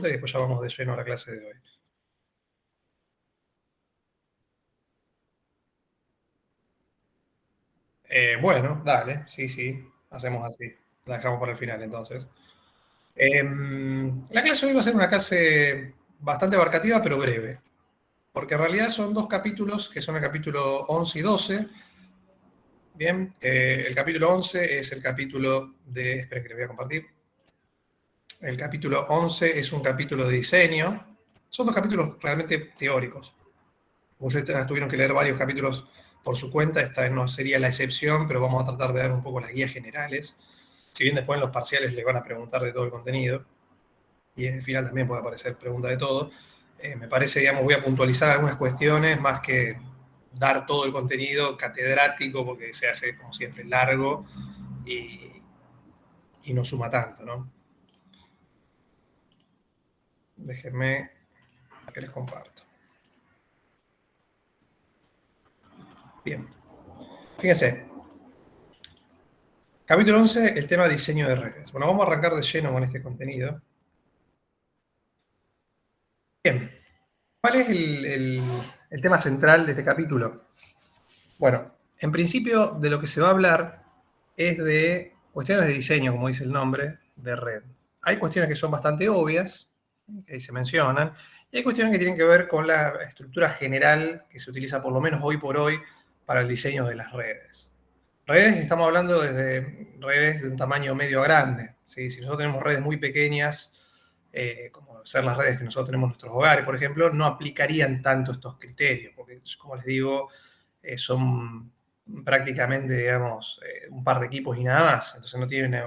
y después ya vamos de lleno a la clase de hoy. Bueno, dale, sí, hacemos así. La dejamos para el final entonces. La clase hoy va a ser una clase bastante abarcativa, pero breve, porque en realidad son dos capítulos, que son el capítulo 11 y 12. Bien, el capítulo 11 es el capítulo de... Esperen que les voy a compartir. El capítulo 11 es un capítulo de diseño. Son dos capítulos realmente teóricos. Ustedes tuvieron que leer varios capítulos por su cuenta, esta no sería la excepción, pero vamos a tratar de dar un poco las guías generales. Si bien después en los parciales les van a preguntar de todo el contenido, y en el final también puede aparecer pregunta de todo, me parece, digamos, voy a puntualizar algunas cuestiones más que dar todo el contenido catedrático, porque se hace, como siempre, largo y no suma tanto, ¿no? Déjenme que les comparto. Bien, fíjense, capítulo 11, el tema diseño de redes. Bueno, vamos a arrancar de lleno con este contenido. Bien, ¿cuál es el tema central de este capítulo? Bueno, en principio de lo que se va a hablar es de cuestiones de diseño, como dice el nombre, de red. Hay cuestiones que son bastante obvias, que ahí se mencionan, y hay cuestiones que tienen que ver con la estructura general que se utiliza por lo menos hoy por hoy para el diseño de las redes. Redes, estamos hablando desde redes de un tamaño medio a grande. ¿Sí? Si nosotros tenemos redes muy pequeñas, como ser las redes que nosotros tenemos en nuestros hogares, por ejemplo, no aplicarían tanto estos criterios, porque, como les digo, son prácticamente, digamos, un par de equipos y nada más. Entonces no tienen,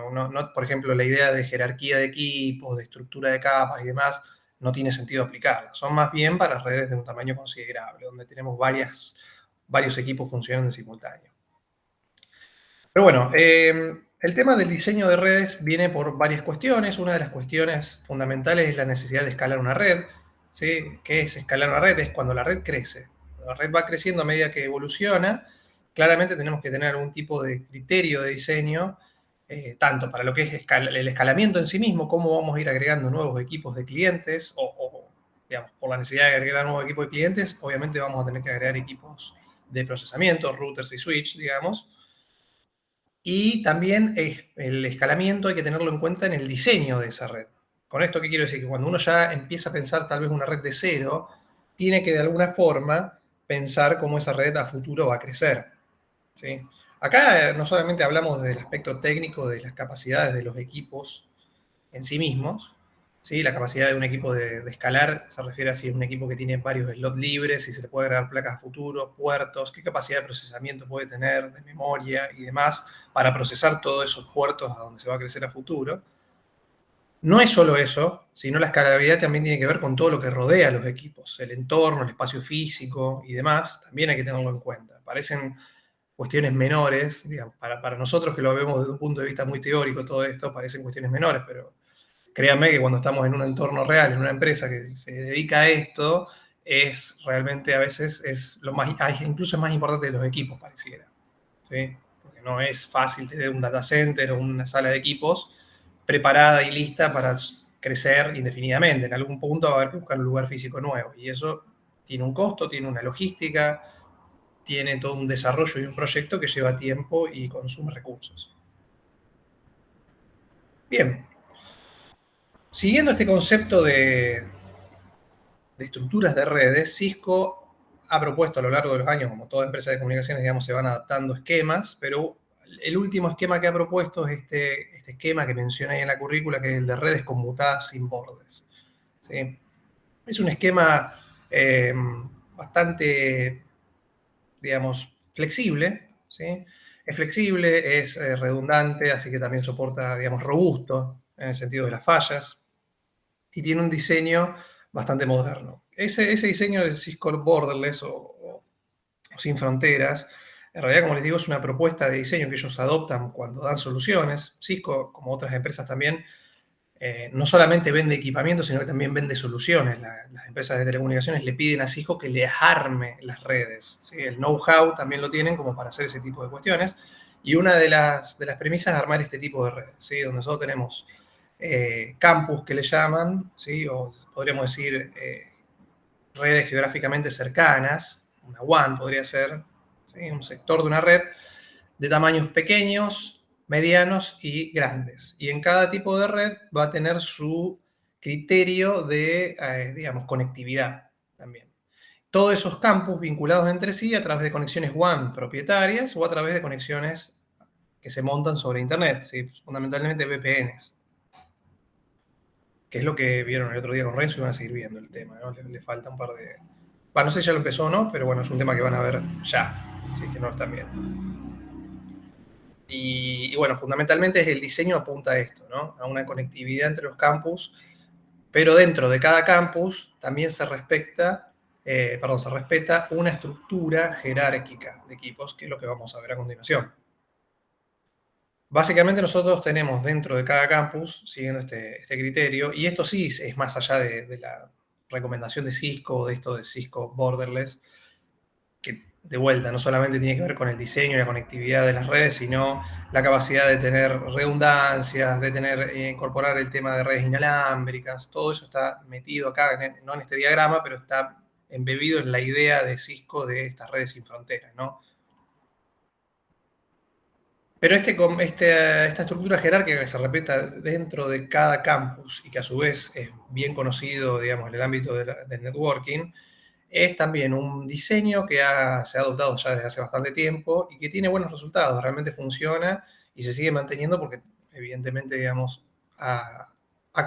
por ejemplo, la idea de jerarquía de equipos, de estructura de capas y demás, no tiene sentido aplicarla. Son más bien para redes de un tamaño considerable, donde tenemos varios equipos funcionando en simultáneo. Pero bueno, el tema del diseño de redes viene por varias cuestiones. Una de las cuestiones fundamentales es la necesidad de escalar una red. ¿Sí? ¿Qué es escalar una red? Es cuando la red crece. Cuando la red va creciendo a medida que evoluciona, claramente tenemos que tener algún tipo de criterio de diseño, tanto para lo que es el escalamiento en sí mismo, cómo vamos a ir agregando nuevos equipos de clientes, digamos, por la necesidad de agregar nuevos equipos de clientes, obviamente vamos a tener que agregar equipos de procesamiento, routers y switch, digamos. Y también el escalamiento hay que tenerlo en cuenta en el diseño de esa red. Con esto, ¿qué quiero decir? Que cuando uno ya empieza a pensar tal vez una red de cero, tiene que de alguna forma pensar cómo esa red a futuro va a crecer. ¿Sí? Acá no solamente hablamos del aspecto técnico de las capacidades de los equipos en sí mismos, ¿sí? La capacidad de un equipo de escalar se refiere a si es un equipo que tiene varios slots libres, si se le puede agregar placas a futuro, puertos, qué capacidad de procesamiento puede tener, de memoria y demás, para procesar todos esos puertos a donde se va a crecer a futuro. No es solo eso, sino la escalabilidad también tiene que ver con todo lo que rodea a los equipos, el entorno, el espacio físico y demás, también hay que tenerlo en cuenta. Parecen cuestiones menores, digamos, para nosotros que lo vemos desde un punto de vista muy teórico, todo esto parecen cuestiones menores, pero créanme que cuando estamos en un entorno real, en una empresa que se dedica a esto, es realmente a veces es lo más, incluso es más importante de los equipos, pareciera. ¿Sí? Porque no es fácil tener un data center o una sala de equipos preparada y lista para crecer indefinidamente. En algún punto va a haber que buscar un lugar físico nuevo. Y eso tiene un costo, tiene una logística, tiene todo un desarrollo y un proyecto que lleva tiempo y consume recursos. Bien, siguiendo este concepto de estructuras de redes, Cisco ha propuesto a lo largo de los años, como toda empresa de comunicaciones, digamos, se van adaptando esquemas, pero el último esquema que ha propuesto es este esquema que mencioné ahí en la currícula, que es el de redes conmutadas sin bordes. ¿Sí? Es un esquema bastante, digamos, flexible, ¿sí? Es flexible, es redundante, así que también soporta, digamos, robusto en el sentido de las fallas, y tiene un diseño bastante moderno. Ese diseño de Cisco Borderless o sin fronteras, en realidad, como les digo, es una propuesta de diseño que ellos adoptan cuando dan soluciones. Cisco, como otras empresas también, no solamente vende equipamiento, sino que también vende soluciones. Las empresas de telecomunicaciones le piden a Cisco que les arme las redes. ¿Sí? El know-how también lo tienen como para hacer ese tipo de cuestiones. Y una de las premisas es armar este tipo de redes, ¿sí? Donde nosotros tenemos campus que le llaman, ¿sí? O podríamos decir redes geográficamente cercanas, una WAN podría ser, ¿sí? Un sector de una red de tamaños pequeños, medianos y grandes. Y en cada tipo de red va a tener su criterio de, digamos, conectividad también. Todos esos campus vinculados entre sí a través de conexiones WAN propietarias o a través de conexiones que se montan sobre Internet, ¿sí? Fundamentalmente VPNs, que es lo que vieron el otro día con Renzo y van a seguir viendo el tema, ¿no? Le falta un par de... Bueno, no sé si ya lo empezó o no, pero bueno, es un tema que van a ver ya, si es que no lo están viendo. Y bueno, fundamentalmente es el diseño apunta a esto, ¿no? A una conectividad entre los campus, pero dentro de cada campus también se respeta una estructura jerárquica de equipos, que es lo que vamos a ver a continuación. Básicamente nosotros tenemos dentro de cada campus, siguiendo este criterio, y esto sí es más allá de la recomendación de Cisco, de esto de Cisco Borderless, que de vuelta no solamente tiene que ver con el diseño y la conectividad de las redes, sino la capacidad de tener redundancias, de incorporar el tema de redes inalámbricas, todo eso está metido acá, no en este diagrama, pero está embebido en la idea de Cisco de estas redes sin fronteras, ¿no? Pero esta estructura jerárquica que se repita dentro de cada campus y que a su vez es bien conocido, digamos, en el ámbito del networking, es también un diseño que se ha adoptado ya desde hace bastante tiempo y que tiene buenos resultados, realmente funciona y se sigue manteniendo porque evidentemente, digamos, ha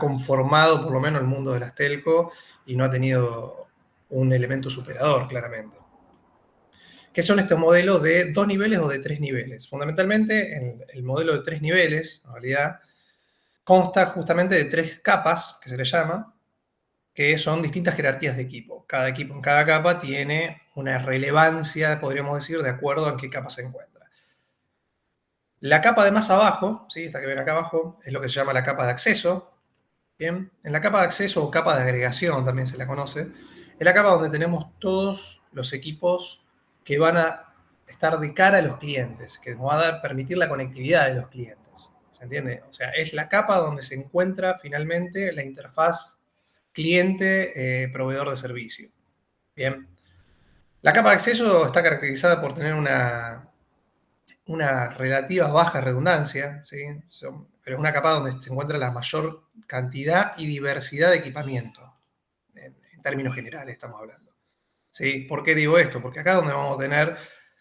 conformado por lo menos el mundo de las telco y no ha tenido un elemento superador, claramente. ¿Qué son estos modelos de 2 niveles o de 3 niveles? Fundamentalmente, el modelo de 3 niveles, en realidad, consta justamente de 3 capas, que se le llama, que son distintas jerarquías de equipo. Cada equipo en cada capa tiene una relevancia, podríamos decir, de acuerdo a en qué capa se encuentra. La capa de más abajo, ¿sí? Esta que ven acá abajo, es lo que se llama la capa de acceso. Bien, en la capa de acceso o capa de agregación también se la conoce, es la capa donde tenemos todos los equipos que van a estar de cara a los clientes, que nos va a permitir la conectividad de los clientes. ¿Se entiende? O sea, es la capa donde se encuentra finalmente la interfaz cliente-proveedor de servicio. Bien. La capa de acceso está caracterizada por tener una relativa baja redundancia, ¿sí? Pero es una capa donde se encuentra la mayor cantidad y diversidad de equipamiento, en términos generales estamos hablando. ¿Sí? ¿Por qué digo esto? Porque acá donde vamos a tener,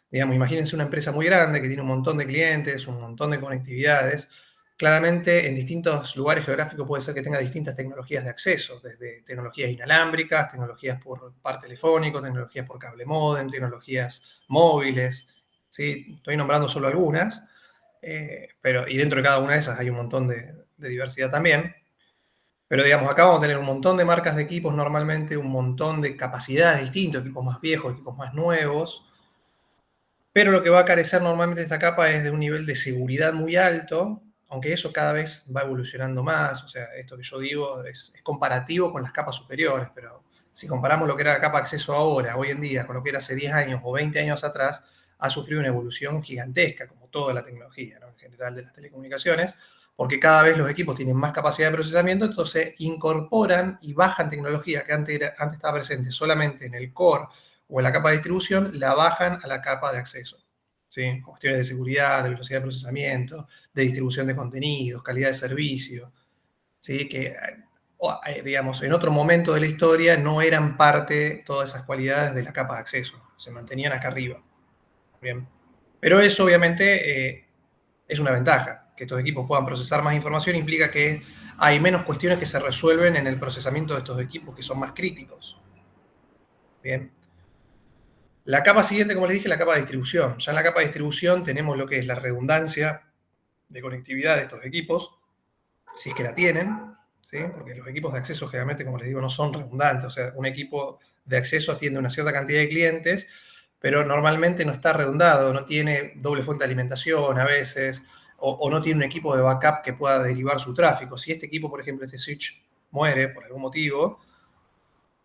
digamos, imagínense una empresa muy grande que tiene un montón de clientes, un montón de conectividades. Claramente en distintos lugares geográficos puede ser que tenga distintas tecnologías de acceso, desde tecnologías inalámbricas, tecnologías por par telefónico, tecnologías por cable módem, tecnologías móviles, ¿sí? Estoy nombrando solo algunas, y dentro de cada una de esas hay un montón de diversidad también. Pero digamos, acá vamos a tener un montón de marcas de equipos normalmente, un montón de capacidades distintas, equipos más viejos, equipos más nuevos, pero lo que va a carecer normalmente esta capa es de un nivel de seguridad muy alto, aunque eso cada vez va evolucionando más, o sea, esto que yo digo es comparativo con las capas superiores, pero si comparamos lo que era la capa de acceso ahora, hoy en día, con lo que era hace 10 años o 20 años atrás, ha sufrido una evolución gigantesca, como toda la tecnología, ¿no? En general de las telecomunicaciones, porque cada vez los equipos tienen más capacidad de procesamiento, entonces incorporan y bajan tecnología que antes estaba presente solamente en el core o en la capa de distribución, la bajan a la capa de acceso. ¿Sí? Cuestiones de seguridad, de velocidad de procesamiento, de distribución de contenidos, calidad de servicio, ¿sí? Que, digamos, en otro momento de la historia no eran parte todas esas cualidades de la capa de acceso, se mantenían acá arriba. Bien. Pero eso obviamente es una ventaja, que estos equipos puedan procesar más información implica que hay menos cuestiones que se resuelven en el procesamiento de estos equipos que son más críticos. Bien. La capa siguiente, como les dije, es la capa de distribución. Ya en la capa de distribución tenemos lo que es la redundancia de conectividad de estos equipos, si es que la tienen, ¿sí? Porque los equipos de acceso generalmente, como les digo, no son redundantes. O sea, un equipo de acceso atiende una cierta cantidad de clientes, pero normalmente no está redundado, no tiene doble fuente de alimentación a veces, o no tiene un equipo de backup que pueda derivar su tráfico. Si este equipo, por ejemplo, este switch muere por algún motivo,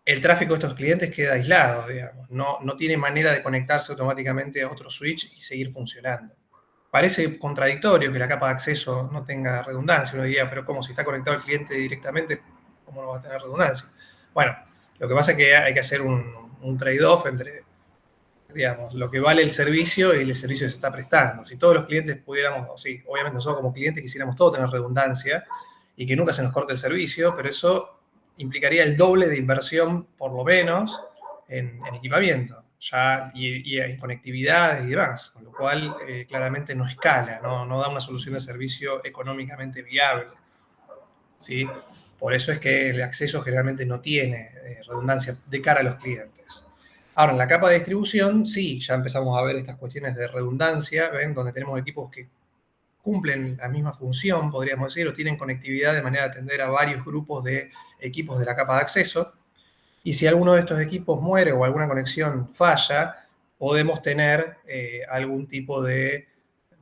el tráfico de estos clientes queda aislado, digamos. No tiene manera de conectarse automáticamente a otro switch y seguir funcionando. Parece contradictorio que la capa de acceso no tenga redundancia. Uno diría, pero ¿cómo? Si está conectado al cliente directamente, ¿cómo no va a tener redundancia? Bueno, lo que pasa es que hay que hacer un trade-off entre, digamos, lo que vale el servicio y el servicio que se está prestando. Si todos los clientes pudiéramos, o sí, obviamente nosotros como clientes quisiéramos todos tener redundancia y que nunca se nos corte el servicio, pero eso implicaría el doble de inversión, por lo menos, en equipamiento ya, y en conectividades y demás, con lo cual claramente no escala, no da una solución de servicio económicamente viable. ¿Sí? Por eso es que el acceso generalmente no tiene redundancia de cara a los clientes. Ahora, en la capa de distribución, sí, ya empezamos a ver estas cuestiones de redundancia, ¿ven? Donde tenemos equipos que cumplen la misma función, podríamos decir, o tienen conectividad de manera a atender a varios grupos de equipos de la capa de acceso. Y si alguno de estos equipos muere o alguna conexión falla, podemos tener algún tipo de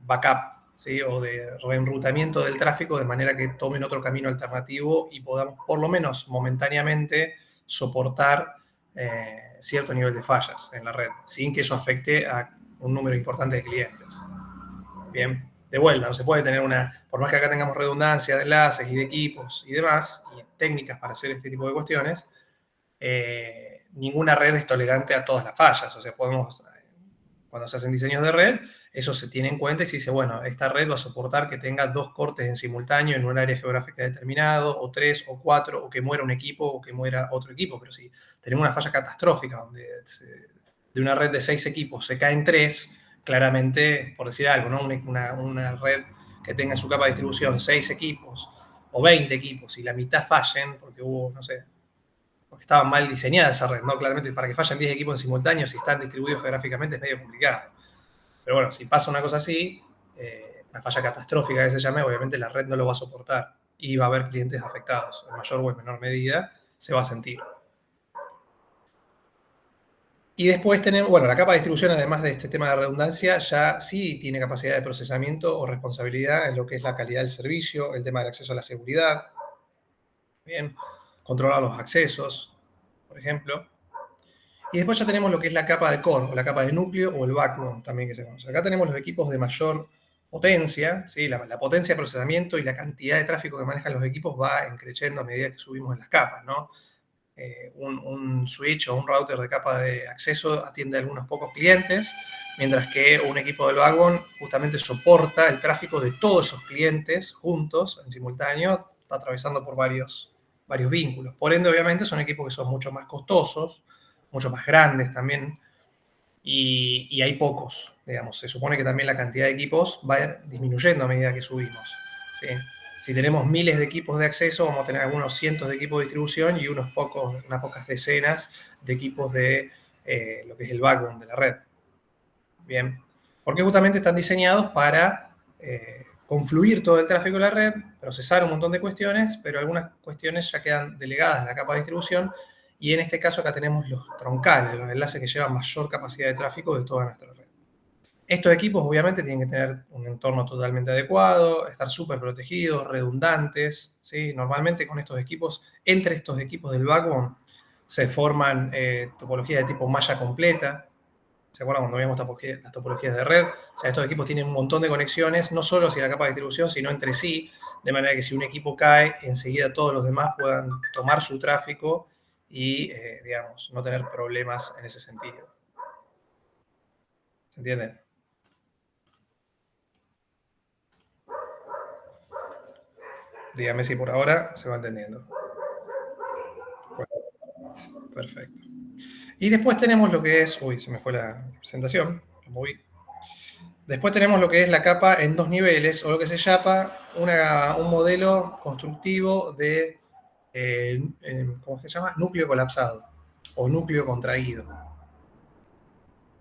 backup, ¿sí? O de reenrutamiento del tráfico de manera que tomen otro camino alternativo y podamos, por lo menos momentáneamente, soportar cierto nivel de fallas en la red, sin que eso afecte a un número importante de clientes. Bien, de vuelta, no se puede tener por más que acá tengamos redundancia de enlaces y de equipos y demás, y técnicas para hacer este tipo de cuestiones, ninguna red es tolerante a todas las fallas. O sea, cuando se hacen diseños de red, eso se tiene en cuenta y se dice, bueno, esta red va a soportar que tenga 2 cortes en simultáneo en un área geográfica determinado, o 3, o 4, o que muera un equipo, o que muera otro equipo. Pero si tenemos una falla catastrófica, donde de una red de 6 equipos se caen 3, claramente, por decir algo, ¿no? Una red que tenga en su capa de distribución 6 equipos, o 20 equipos, y la mitad fallen, porque hubo, no sé, porque estaba mal diseñada esa red, ¿no? Claramente para que fallen 10 equipos en simultáneo si están distribuidos geográficamente es medio complicado. Pero bueno, si pasa una cosa así, una falla catastrófica que se llame, obviamente la red no lo va a soportar y va a haber clientes afectados. En mayor o en menor medida se va a sentir. Y después tenemos, bueno, la capa de distribución, además de este tema de redundancia, ya sí tiene capacidad de procesamiento o responsabilidad en lo que es la calidad del servicio, el tema del acceso a la seguridad, bien, controlar los accesos, por ejemplo. Y después ya tenemos lo que es la capa de core, o la capa de núcleo, o el backbone también que se conoce. Acá tenemos los equipos de mayor potencia, ¿sí? La potencia de procesamiento y la cantidad de tráfico que manejan los equipos va creciendo a medida que subimos en las capas, ¿no? Un switch o un router de capa de acceso atiende a algunos pocos clientes, mientras que un equipo del backbone justamente soporta el tráfico de todos esos clientes juntos, en simultáneo, está atravesando por varios vínculos. Por ende, obviamente, son equipos que son mucho más costosos, mucho más grandes también, y hay pocos, digamos. Se supone que también la cantidad de equipos va disminuyendo a medida que subimos, ¿sí? Si tenemos miles de equipos de acceso, vamos a tener algunos cientos de equipos de distribución y unas pocas decenas de equipos de lo que es el backbone de la red. Bien, porque justamente están diseñados para confluir todo el tráfico de la red, procesar un montón de cuestiones, pero algunas cuestiones ya quedan delegadas a la capa de distribución, y en este caso acá tenemos los troncales, los enlaces que llevan mayor capacidad de tráfico de toda nuestra red. Estos equipos obviamente tienen que tener un entorno totalmente adecuado, estar súper protegidos, redundantes, ¿sí? Normalmente con estos equipos, entre estos equipos del backbone, se forman topologías de tipo malla completa. ¿Se acuerdan cuando veíamos las topologías de red? O sea, estos equipos tienen un montón de conexiones, no solo hacia la capa de distribución, sino entre sí, de manera que si un equipo cae, enseguida todos los demás puedan tomar su tráfico y, digamos, no tener problemas en ese sentido. ¿Se entiende? Dígame si por ahora se va entendiendo. Bueno, perfecto. Y después tenemos lo que es... Uy, se me fue la presentación. Lo moví. Después tenemos lo que es la capa en 2 niveles, o lo que se llama un modelo constructivo de, ¿cómo se llama? Núcleo colapsado o núcleo contraído.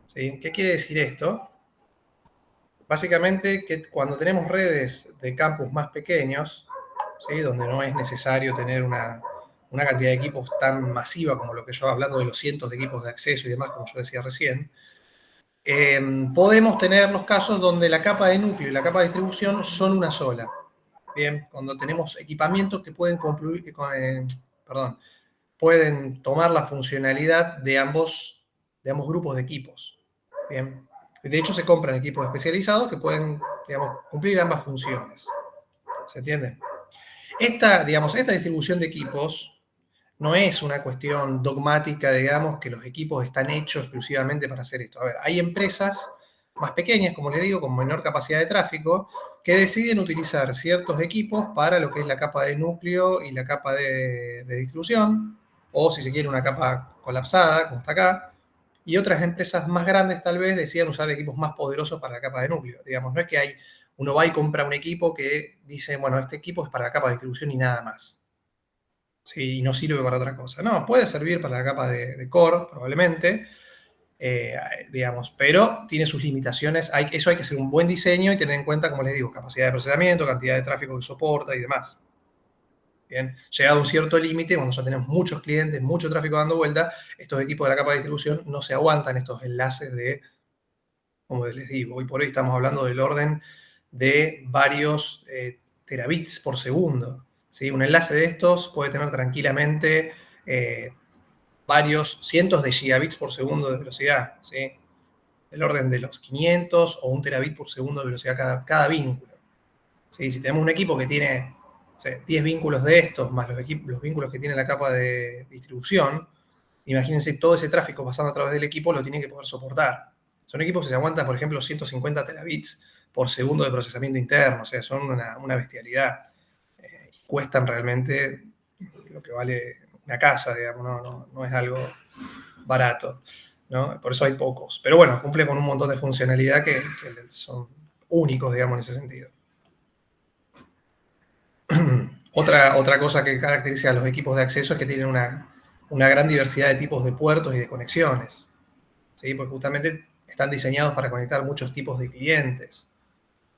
¿Sí? ¿Qué quiere decir esto? Básicamente que cuando tenemos redes de campus más pequeños, ¿sí? Donde no es necesario tener una cantidad de equipos tan masiva como lo que yo hablando de los cientos de equipos de acceso y demás, como yo decía recién, podemos tener los casos donde la capa de núcleo y la capa de distribución son una sola. Bien, cuando tenemos equipamientos que pueden pueden tomar la funcionalidad de ambos grupos de equipos. Bien. De hecho, se compran equipos especializados que pueden digamos, cumplir ambas funciones. ¿Se entiende? Esta distribución de equipos no es una cuestión dogmática, digamos, que los equipos están hechos exclusivamente para hacer esto. A ver, hay empresas más pequeñas, como les digo, con menor capacidad de tráfico, que deciden utilizar ciertos equipos para lo que es la capa de núcleo y la capa de distribución, o si se quiere una capa colapsada, como está acá, y otras empresas más grandes tal vez decían usar equipos más poderosos para la capa de núcleo. Digamos, no es que uno va y compra un equipo que dice, bueno, este equipo es para la capa de distribución y nada más. ¿Sí? Y no sirve para otra cosa. No, puede servir para la capa de core, probablemente, digamos, pero tiene sus limitaciones. Eso hay que hacer un buen diseño y tener en cuenta, como les digo, capacidad de procesamiento, cantidad de tráfico que soporta y demás. Bien, llegado a un cierto límite, cuando ya tenemos muchos clientes, mucho tráfico dando vuelta, estos equipos de la capa de distribución no se aguantan estos enlaces de, como les digo, hoy por hoy estamos hablando del orden de varios terabits por segundo. ¿Sí? Un enlace de estos puede tener tranquilamente varios cientos de gigabits por segundo de velocidad, ¿sí? El orden de los 500 o un terabit por segundo de velocidad cada vínculo. ¿Sí? Si tenemos un equipo que tiene 10 vínculos de estos, más los vínculos que tiene la capa de distribución, imagínense todo ese tráfico pasando a través del equipo, lo tiene que poder soportar. Son equipos que se aguantan, por ejemplo, 150 terabits por segundo de procesamiento interno, o sea, son una bestialidad. Y cuestan realmente lo que vale una casa, digamos, no es algo barato, ¿no? Por eso hay pocos. Pero bueno, cumple con un montón de funcionalidad que son únicos, digamos, en ese sentido. Otra cosa que caracteriza a los equipos de acceso es que tienen una gran diversidad de tipos de puertos y de conexiones, ¿sí? Porque justamente están diseñados para conectar muchos tipos de clientes.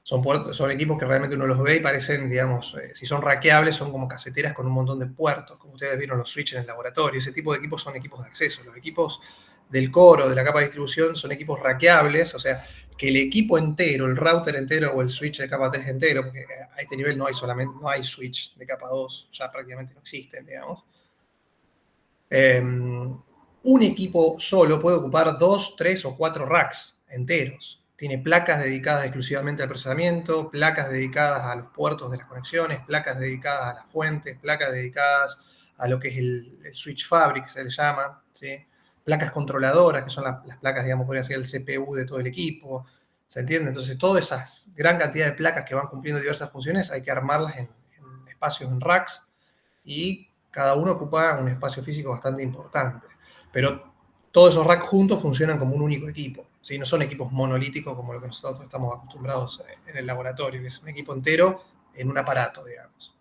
Son equipos que realmente uno los ve y parecen, digamos, si son rackeables, son como caseteras con un montón de puertos, como ustedes vieron los switches en el laboratorio. Ese tipo de equipos son equipos de acceso. Los equipos del core o de la capa de distribución son equipos rackeables, o sea, que el equipo entero, el router entero o el switch de capa 3 entero, porque a este nivel no hay switch de capa 2, ya prácticamente no existen, digamos. Un equipo solo puede ocupar 2, 3 o 4 racks enteros. Tiene placas dedicadas exclusivamente al procesamiento, placas dedicadas a los puertos de las conexiones, placas dedicadas a las fuentes, placas dedicadas a lo que es el switch fabric, se le llama, ¿sí? Placas controladoras, que son las placas, digamos, podría ser el CPU de todo el equipo, ¿se entiende? Entonces, toda esa gran cantidad de placas que van cumpliendo diversas funciones hay que armarlas en espacios, en racks, y cada uno ocupa un espacio físico bastante importante. Pero todos esos racks juntos funcionan como un único equipo, ¿sí? No son equipos monolíticos como lo que nosotros estamos acostumbrados en el laboratorio, que es un equipo entero en un aparato, digamos.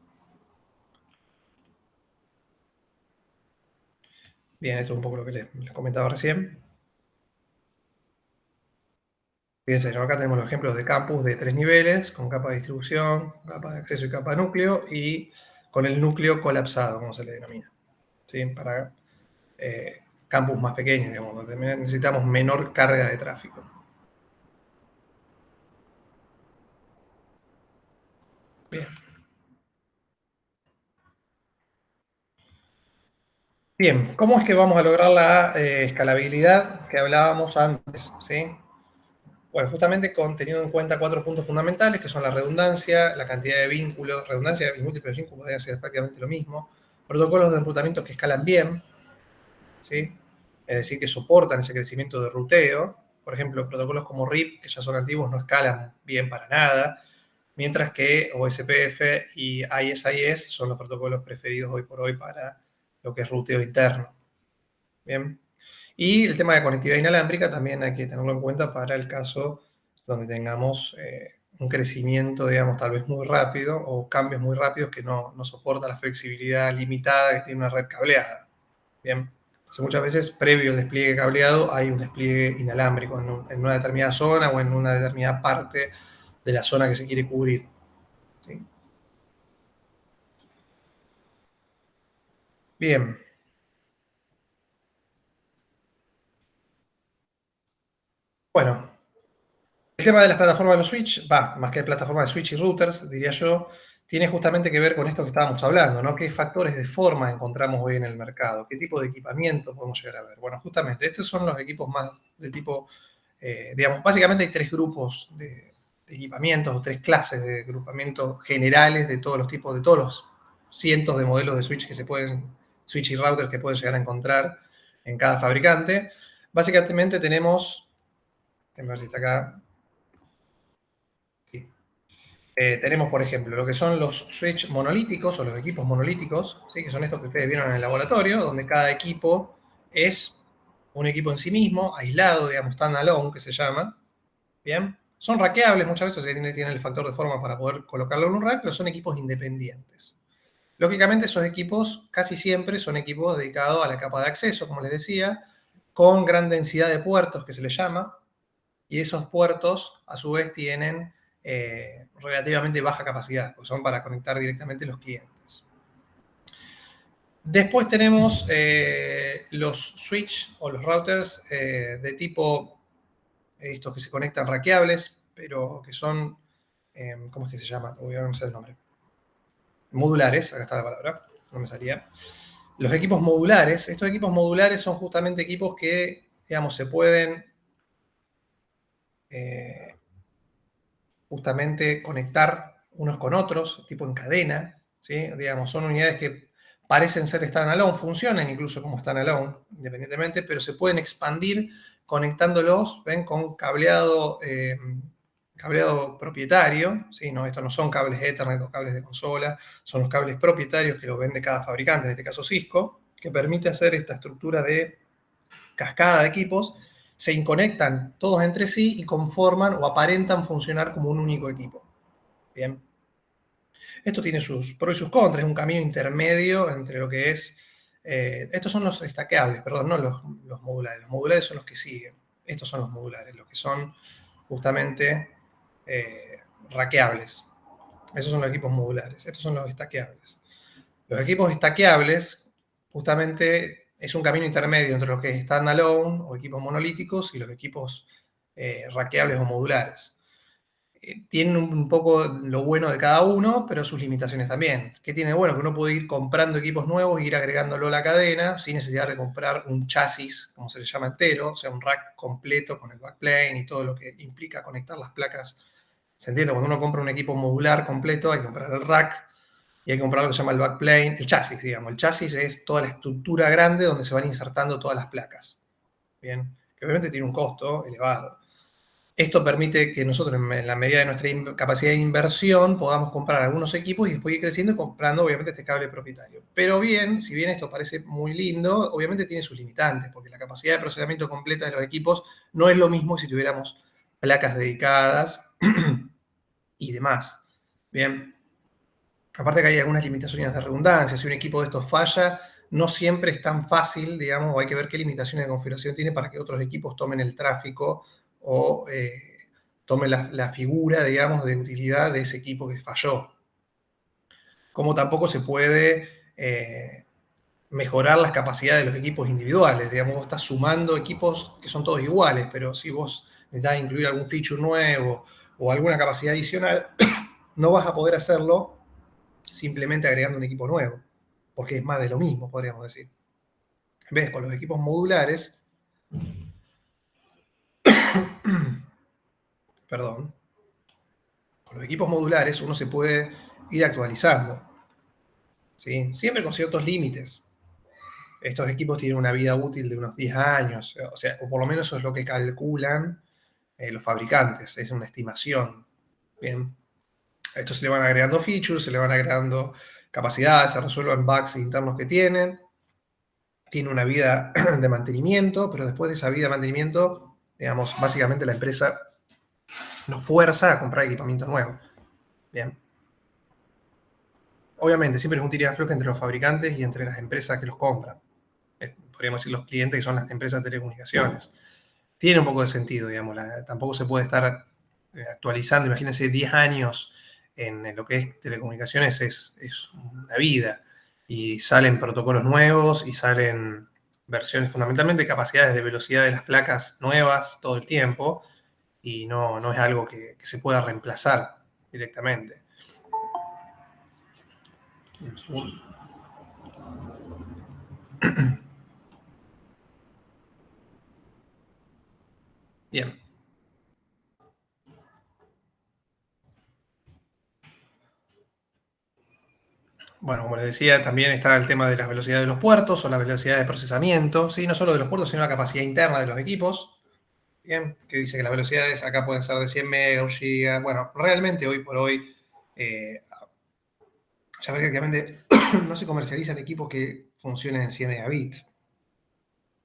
Bien, esto es un poco lo que les comentaba recién. Fíjense, ¿no? Acá tenemos los ejemplos de campus de 3 niveles, con capa de distribución, capa de acceso y capa de núcleo, y con el núcleo colapsado, como se le denomina, ¿sí? Para campus más pequeños, digamos, donde necesitamos menor carga de tráfico. Bien. Bien, ¿cómo es que vamos a lograr la escalabilidad que hablábamos antes? ¿Sí? Bueno, justamente teniendo en cuenta 4 puntos fundamentales, que son la redundancia, la cantidad de vínculos, redundancia y múltiples vínculos podrían ser prácticamente lo mismo, protocolos de enrutamiento que escalan bien, ¿sí? Es decir, que soportan ese crecimiento de ruteo. Por ejemplo, protocolos como RIP, que ya son antiguos, no escalan bien para nada, mientras que OSPF y ISIS son los protocolos preferidos hoy por hoy para lo que es ruteo interno. Bien. Y el tema de conectividad inalámbrica también hay que tenerlo en cuenta para el caso donde tengamos un crecimiento, digamos, tal vez muy rápido o cambios muy rápidos que no soporta la flexibilidad limitada que tiene una red cableada. Bien. Entonces, muchas veces, previo al despliegue cableado, hay un despliegue inalámbrico en una determinada zona o en una determinada parte de la zona que se quiere cubrir. ¿Sí? Bien. Bueno, el tema de las plataformas de los switch, más que plataformas de switch y routers, diría yo, tiene justamente que ver con esto que estábamos hablando, ¿no? ¿Qué factores de forma encontramos hoy en el mercado? ¿Qué tipo de equipamiento podemos llegar a ver? Bueno, justamente, estos son los equipos más del tipo, digamos, básicamente hay 3 grupos equipamientos o 3 clases de agrupamientos generales de todos los tipos, de todos los cientos de modelos de switch que se pueden, switch y router que pueden llegar a encontrar en cada fabricante. Básicamente tenemos, a ver si está acá. Sí. Tenemos, por ejemplo, lo que son los switch monolíticos o los equipos monolíticos, ¿sí? Que son estos que ustedes vieron en el laboratorio, donde cada equipo es un equipo en sí mismo, aislado, digamos, standalone, que se llama. Bien. Son rackeables muchas veces, tienen el factor de forma para poder colocarlo en un rack, pero son equipos independientes. Lógicamente, esos equipos casi siempre son equipos dedicados a la capa de acceso, como les decía, con gran densidad de puertos, que se les llama, y esos puertos, a su vez, tienen relativamente baja capacidad, porque son para conectar directamente los clientes. Después tenemos los switch o los routers de tipo, estos que se conectan rackeables, pero que son, ¿cómo es que se llama? Voy a no sé el nombre. Modulares, acá está la palabra, no me salía. Los equipos modulares, estos equipos modulares son justamente equipos que, digamos, se pueden justamente conectar unos con otros, tipo en cadena, ¿sí? Digamos, son unidades que parecen ser standalone, funcionan incluso como standalone, independientemente, pero se pueden expandir conectándolos, ¿ven? Con cableado, cableado propietario, ¿sí? No, estos no son cables Ethernet o cables de consola, son los cables propietarios que los vende cada fabricante, en este caso Cisco, que permite hacer esta estructura de cascada de equipos, se inconectan todos entre sí y conforman o aparentan funcionar como un único equipo. Bien. Esto tiene sus pros y sus contras, es un camino intermedio entre lo que es... estos son los stackeables, perdón, no los modulares. Los modulares son los que siguen. Estos son los modulares, los que son justamente rackeables. Esos son los equipos modulares. Estos son los stackeables. Los equipos stackeables, justamente, es un camino intermedio entre los que es standalone o equipos monolíticos y los equipos rackeables o modulares. Tienen un poco lo bueno de cada uno, pero sus limitaciones también. ¿Qué tiene de bueno? Que uno puede ir comprando equipos nuevos e ir agregándolo a la cadena sin necesidad de comprar un chasis, como se le llama entero, o sea, un rack completo con el backplane y todo lo que implica conectar las placas. ¿Se entiende? Cuando uno compra un equipo modular completo, hay que comprar el rack y hay que comprar lo que se llama el backplane, el chasis, digamos. El chasis es toda la estructura grande donde se van insertando todas las placas. Bien, que obviamente tiene un costo elevado. Esto permite que nosotros, en la medida de nuestra capacidad de inversión, podamos comprar algunos equipos y después ir creciendo y comprando, obviamente, este cable propietario. Pero bien, si bien esto parece muy lindo, obviamente tiene sus limitantes, porque la capacidad de procesamiento completa de los equipos no es lo mismo si tuviéramos placas dedicadas y demás. Bien, aparte que hay algunas limitaciones de redundancia, si un equipo de estos falla, no siempre es tan fácil, digamos, o hay que ver qué limitaciones de configuración tiene para que otros equipos tomen el tráfico o tomen la figura, digamos, de utilidad de ese equipo que falló. Como tampoco se puede mejorar las capacidades de los equipos individuales, digamos, vos estás sumando equipos que son todos iguales, pero si vos necesitas incluir algún feature nuevo o alguna capacidad adicional, no vas a poder hacerlo simplemente agregando un equipo nuevo, porque es más de lo mismo, podríamos decir. En vez de con los equipos modulares, perdón, con los equipos modulares uno se puede ir actualizando, ¿sí? Siempre con ciertos límites. Estos equipos tienen una vida útil de unos 10 años, o sea, o por lo menos eso es lo que calculan los fabricantes, es una estimación. Bien. A esto se le van agregando features, se le van agregando capacidades, se resuelven bugs internos que tienen. Tiene una vida de mantenimiento, pero después de esa vida de mantenimiento, digamos, básicamente la empresa nos fuerza a comprar equipamiento nuevo. Bien. Obviamente, siempre es un tira y afloja entre los fabricantes y entre las empresas que los compran. Podríamos decir los clientes que son las empresas de telecomunicaciones. Tiene un poco de sentido, digamos, tampoco se puede estar actualizando, imagínense 10 años en lo que es telecomunicaciones, es una vida. Y salen protocolos nuevos y salen versiones, fundamentalmente capacidades de velocidad de las placas nuevas todo el tiempo, y no es algo que se pueda reemplazar directamente. Un segundo. Bien. Bueno, como les decía, también está el tema de las velocidades de los puertos o la velocidad de procesamiento, ¿sí? No solo de los puertos, sino la capacidad interna de los equipos. Bien, que dice que las velocidades acá pueden ser de 100 megas, 1 giga. Bueno, realmente hoy por hoy ya prácticamente no se comercializan equipos que funcionen en 100 megabits.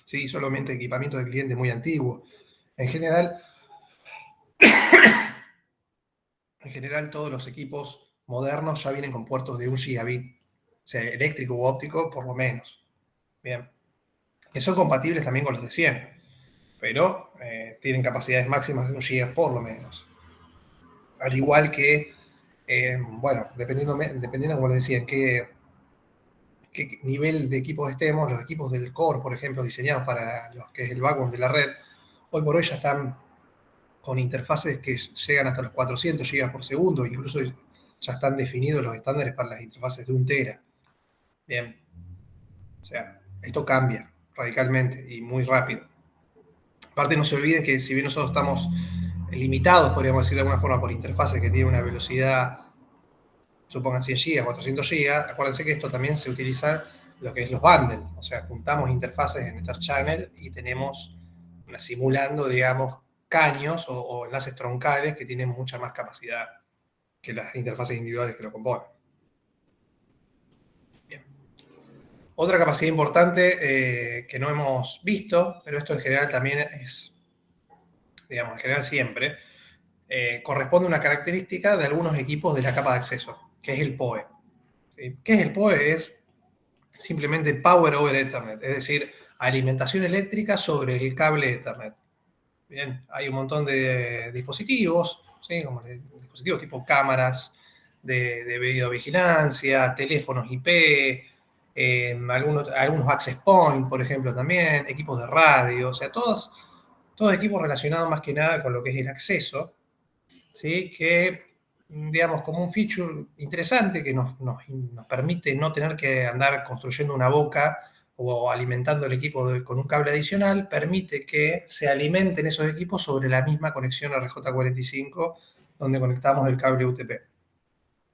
Sí, solamente equipamiento de cliente muy antiguo. En general, todos los equipos modernos ya vienen con puertos de 1 gigabit, o sea, eléctrico u óptico, por lo menos. Bien. Que son compatibles también con los de 100, pero tienen capacidades máximas de 1 giga por lo menos. Al igual que, bueno, dependiendo, como les decía, en qué nivel de equipos estemos, los equipos del core, por ejemplo, diseñados para los que es el backbone de la red, hoy por hoy ya están con interfaces que llegan hasta los 400 gigas por segundo, incluso ya están definidos los estándares para las interfaces de 1 tera. Bien, o sea, esto cambia radicalmente y muy rápido. Aparte, no se olviden que si bien nosotros estamos limitados, podríamos decir de alguna forma, por interfaces que tienen una velocidad, supongan 100 GB, 400 GB, acuérdense que esto también se utiliza lo que es los bundles, o sea, juntamos interfaces en Ether Channel y tenemos simulando, digamos, caños o enlaces troncales que tienen mucha más capacidad que las interfaces individuales que lo componen. Bien. Otra capacidad importante que no hemos visto, pero esto en general también es, digamos, en general siempre, corresponde a una característica de algunos equipos de la capa de acceso, que es el PoE. ¿Sí? ¿Qué es el PoE? Es simplemente Power over Ethernet, es decir, alimentación eléctrica sobre el cable Ethernet. Bien, hay un montón de dispositivos, ¿sí? Como dispositivos tipo cámaras de videovigilancia, teléfonos IP, algunos access point, por ejemplo, también, equipos de radio, o sea, todos equipos relacionados más que nada con lo que es el acceso, ¿sí? Que, digamos, como un feature interesante que nos permite no tener que andar construyendo una boca o alimentando el equipo con un cable adicional, permite que se alimenten esos equipos sobre la misma conexión RJ45 donde conectamos el cable UTP.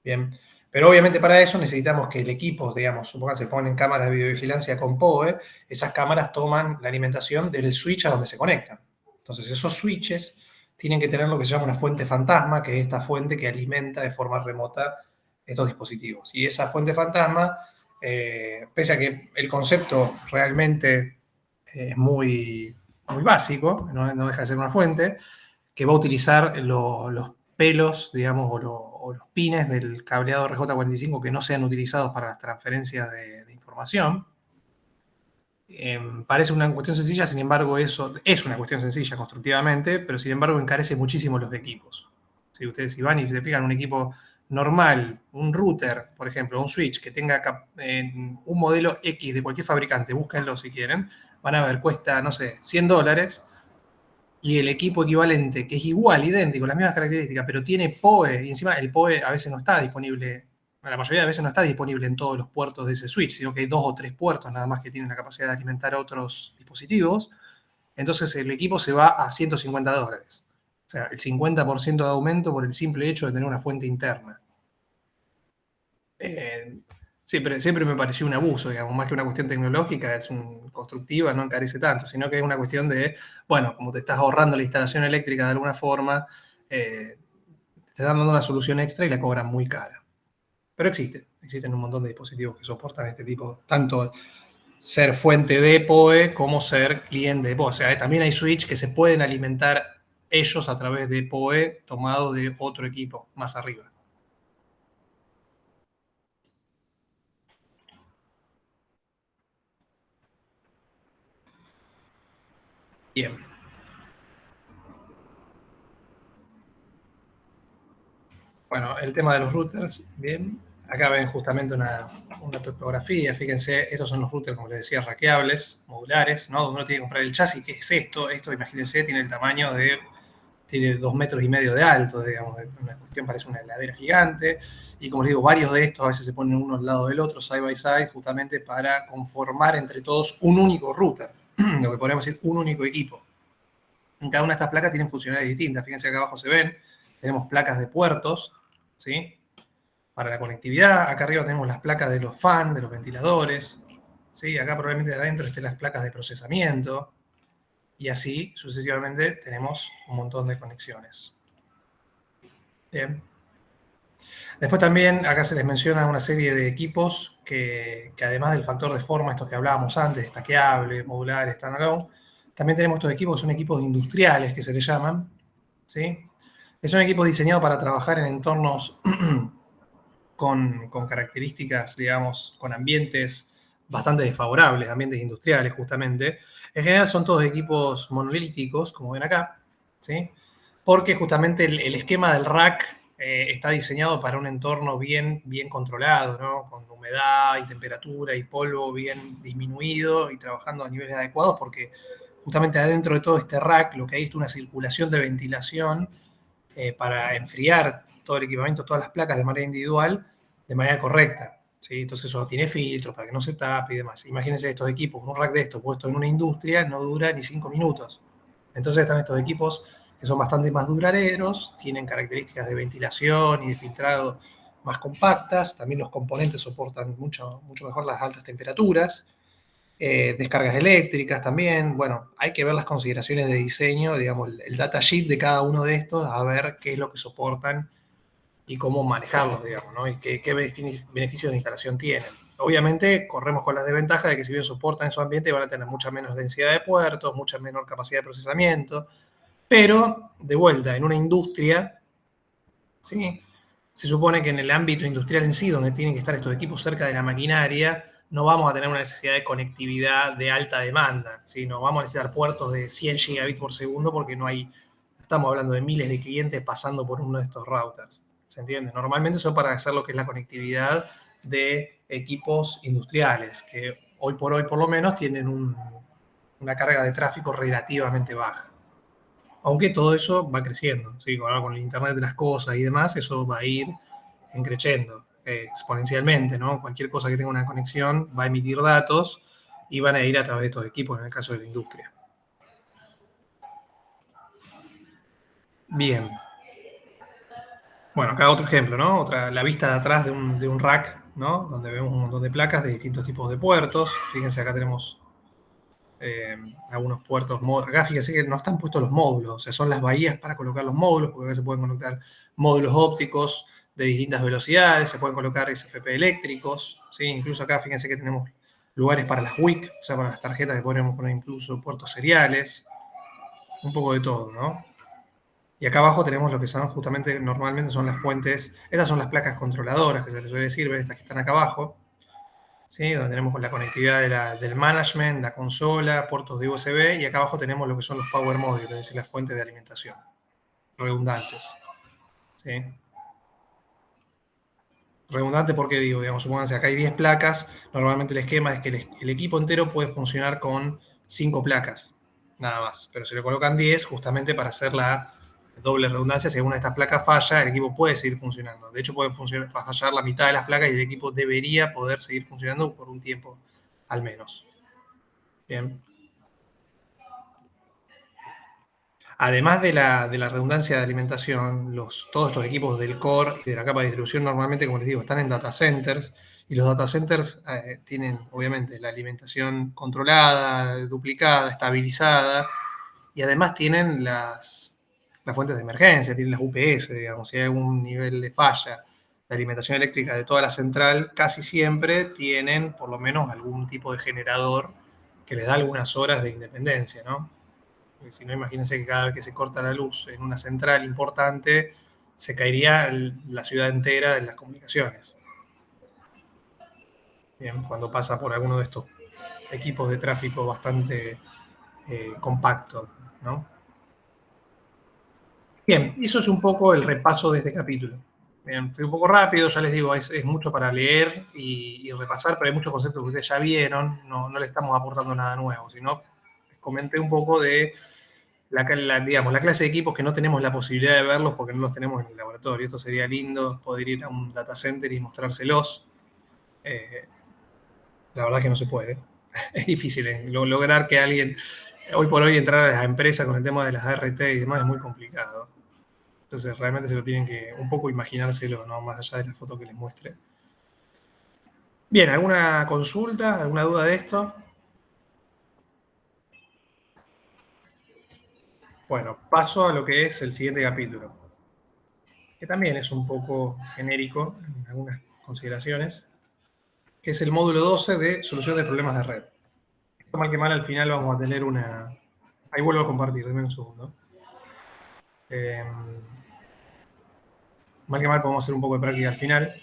Bien, pero obviamente para eso necesitamos que el equipo, digamos, supongan se ponen cámaras de videovigilancia con PoE, esas cámaras toman la alimentación del switch a donde se conectan. Entonces esos switches tienen que tener lo que se llama una fuente fantasma, que es esta fuente que alimenta de forma remota estos dispositivos. Y esa fuente fantasma, pese a que el concepto realmente es muy, muy básico, no deja de ser una fuente, que va a utilizar los pelos, digamos, o los pines del cableado RJ45 que no sean utilizados para las transferencias de información. Parece una cuestión sencilla, sin embargo, eso es una cuestión sencilla constructivamente, pero sin embargo encarece muchísimo los equipos. Si ustedes si van y se fijan un equipo normal, un router, por ejemplo, un switch que tenga un modelo X de cualquier fabricante, búsquenlo si quieren, van a ver, cuesta, no sé, $100, y el equipo equivalente, que es igual, idéntico, las mismas características, pero tiene PoE, y encima el PoE a veces no está disponible, la mayoría de veces no está disponible en todos los puertos de ese switch, sino que hay 2 o 3 puertos nada más que tienen la capacidad de alimentar otros dispositivos, entonces el equipo se va a $150. O sea, el 50% de aumento por el simple hecho de tener una fuente interna. Siempre me pareció un abuso, digamos, más que una cuestión tecnológica, es constructiva, no encarece tanto, sino que es una cuestión de, bueno, como te estás ahorrando la instalación eléctrica de alguna forma, te están dando una solución extra y la cobran muy cara. Pero existen un montón de dispositivos que soportan este tipo, tanto ser fuente de PoE como ser cliente de PoE. O sea, también hay switch que se pueden alimentar ellos a través de PoE tomado de otro equipo más arriba. Bien. Bueno, el tema de los routers, bien. Acá ven justamente una topografía. Fíjense, estos son los routers, como les decía, rackeables, modulares, ¿no? Donde uno tiene que comprar el chasis. ¿Qué es esto? Esto, imagínense, tiene el tamaño de. Tiene 2,5 metros de alto, digamos. Una cuestión parece una heladera gigante. Y como les digo, varios de estos a veces se ponen uno al lado del otro, side by side, justamente para conformar entre todos un único router. Lo que podríamos decir un único equipo. En cada una de estas placas tienen funcionalidades distintas. Fíjense acá abajo se ven. Tenemos placas de puertos, ¿sí? para la conectividad. Acá arriba tenemos las placas de los fans, de los ventiladores. ¿Sí? Acá probablemente adentro estén las placas de procesamiento. Y así sucesivamente tenemos un montón de conexiones. Bien. Después también acá se les menciona una serie de equipos que además del factor de forma, estos que hablábamos antes, estaqueable, modular, standalone, también tenemos estos equipos que son equipos industriales que se les llaman, ¿sí? Que son equipos diseñados para trabajar en entornos con características, digamos, con ambientes bastante desfavorables, ambientes industriales justamente. En general son todos equipos monolíticos, como ven acá, ¿sí? Porque justamente el esquema del rack está diseñado para un entorno bien controlado, ¿no? Con humedad y temperatura y polvo bien disminuido y trabajando a niveles adecuados, porque justamente adentro de todo este rack lo que hay es una circulación de ventilación para enfriar todo el equipamiento, todas las placas de manera individual, de manera correcta. ¿Sí? Entonces eso tiene filtros para que no se tape y demás. Imagínense estos equipos, un rack de estos puesto en una industria no dura ni 5 minutos. Entonces están estos equipos que son bastante más duraderos, tienen características de ventilación y de filtrado más compactas, también los componentes soportan mucho mejor las altas temperaturas, descargas eléctricas también. Bueno, hay que ver las consideraciones de diseño, digamos, el datasheet de cada uno de estos, a ver qué es lo que soportan y cómo manejarlos, digamos, ¿no? Y qué beneficios de instalación tienen. Obviamente, corremos con la desventaja de que si bien soportan esos ambientes, van a tener mucha menos densidad de puertos, mucha menor capacidad de procesamiento, pero, de vuelta, en una industria, ¿sí? Se supone que en el ámbito industrial en sí, donde tienen que estar estos equipos cerca de la maquinaria, no vamos a tener una necesidad de conectividad de alta demanda, ¿sí? No vamos a necesitar puertos de 100 gigabits por segundo porque no hay, estamos hablando de miles de clientes pasando por uno de estos routers, ¿se entiende? Normalmente son para hacer lo que es la conectividad de equipos industriales, que hoy por lo menos tienen una carga de tráfico relativamente baja. Aunque todo eso va creciendo, ¿sí? Ahora con el Internet de las cosas y demás, eso va a ir creciendo exponencialmente, ¿no? Cualquier cosa que tenga una conexión va a emitir datos y van a ir a través de estos equipos, en el caso de la industria. Bien. Bueno, acá otro ejemplo, ¿no? La vista de atrás de un rack, ¿no? Donde vemos un montón de placas de distintos tipos de puertos. Fíjense, acá tenemos algunos puertos. Acá fíjense que no están puestos los módulos, o sea, son las bahías para colocar los módulos, porque acá se pueden conectar módulos ópticos de distintas velocidades, se pueden colocar SFP eléctricos, ¿sí? Incluso acá fíjense que tenemos lugares para las WIC, o sea, para las tarjetas que podemos poner incluso puertos seriales, un poco de todo, ¿no? Y acá abajo tenemos lo que son justamente, normalmente son las fuentes, estas son las placas controladoras que se les suele decir, ¿ven? Estas que están acá abajo, ¿sí? Donde tenemos la conectividad del management, la consola, puertos de USB, y acá abajo tenemos lo que son los power modules, es decir, las fuentes de alimentación, redundantes. ¿Sí? Redundante porque digo, digamos, supónganse, acá hay 10 placas, normalmente el esquema es que el equipo entero puede funcionar con 5 placas, nada más, pero se le colocan 10 justamente para hacer la doble redundancia. Si alguna de estas placas falla, el equipo puede seguir funcionando. De hecho, puede fallar la mitad de las placas y el equipo debería poder seguir funcionando por un tiempo al menos. Bien. Además de la redundancia de alimentación, todos estos equipos del core y de la capa de distribución normalmente, como les digo, están en data centers, y los data centers tienen obviamente la alimentación controlada, duplicada, estabilizada, y además tienen las fuentes de emergencia, tienen las UPS, digamos, si hay algún nivel de falla de alimentación eléctrica de toda la central, casi siempre tienen por lo menos algún tipo de generador que les da algunas horas de independencia, ¿no? Porque si no, imagínense que cada vez que se corta la luz en una central importante, se caería la ciudad entera de las comunicaciones. Bien, cuando pasa por alguno de estos equipos de tráfico bastante compactos, ¿no? Bien, eso es un poco el repaso de este capítulo. Bien, fui un poco rápido, ya les digo, es mucho para leer y repasar, pero hay muchos conceptos que ustedes ya vieron, no le estamos aportando nada nuevo, sino les comenté un poco de digamos, la clase de equipos que no tenemos la posibilidad de verlos porque no los tenemos en el laboratorio. Esto sería lindo, poder ir a un data center y mostrárselos. La verdad es que no se puede. Es difícil lograr que alguien, hoy por hoy, entrar a las empresas con el tema de las ART y demás es muy complicado. Entonces realmente se lo tienen que un poco imaginárselo, ¿no? Más allá de la foto que les muestre. Bien, ¿alguna consulta, alguna duda de esto? Bueno, paso a lo que es el siguiente capítulo, que también es un poco genérico en algunas consideraciones, que es el módulo 12 de solución de problemas de red. Esto mal que mal al final vamos a tener una... Ahí vuelvo a compartir, denme un segundo. Eh, Mal que mal podemos hacer un poco de práctica al final.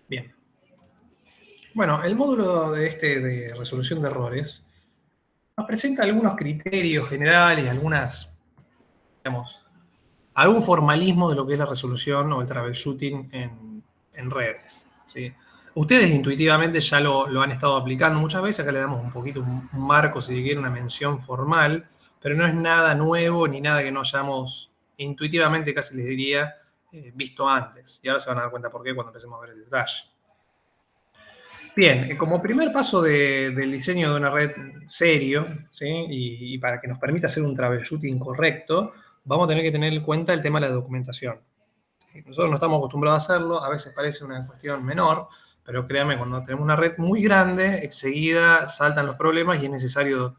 Bien. Bueno, el módulo de resolución de errores nos presenta algunos criterios generales, digamos, algún formalismo de lo que es la resolución o el troubleshooting en redes. ¿Sí? Ustedes intuitivamente ya lo han estado aplicando muchas veces, acá le damos un poquito un marco, si se quiere, una mención formal, pero no es nada nuevo ni nada que no hayamos intuitivamente, casi les diría, visto antes. Y ahora se van a dar cuenta por qué cuando empecemos a ver el detalle. Bien, como primer paso del diseño de una red serio, ¿sí? Y para que nos permita hacer un troubleshooting correcto, vamos a tener que tener en cuenta el tema de la documentación. ¿Sí? Nosotros no estamos acostumbrados a hacerlo, a veces parece una cuestión menor, pero créanme, cuando tenemos una red muy grande, enseguida saltan los problemas y es necesario,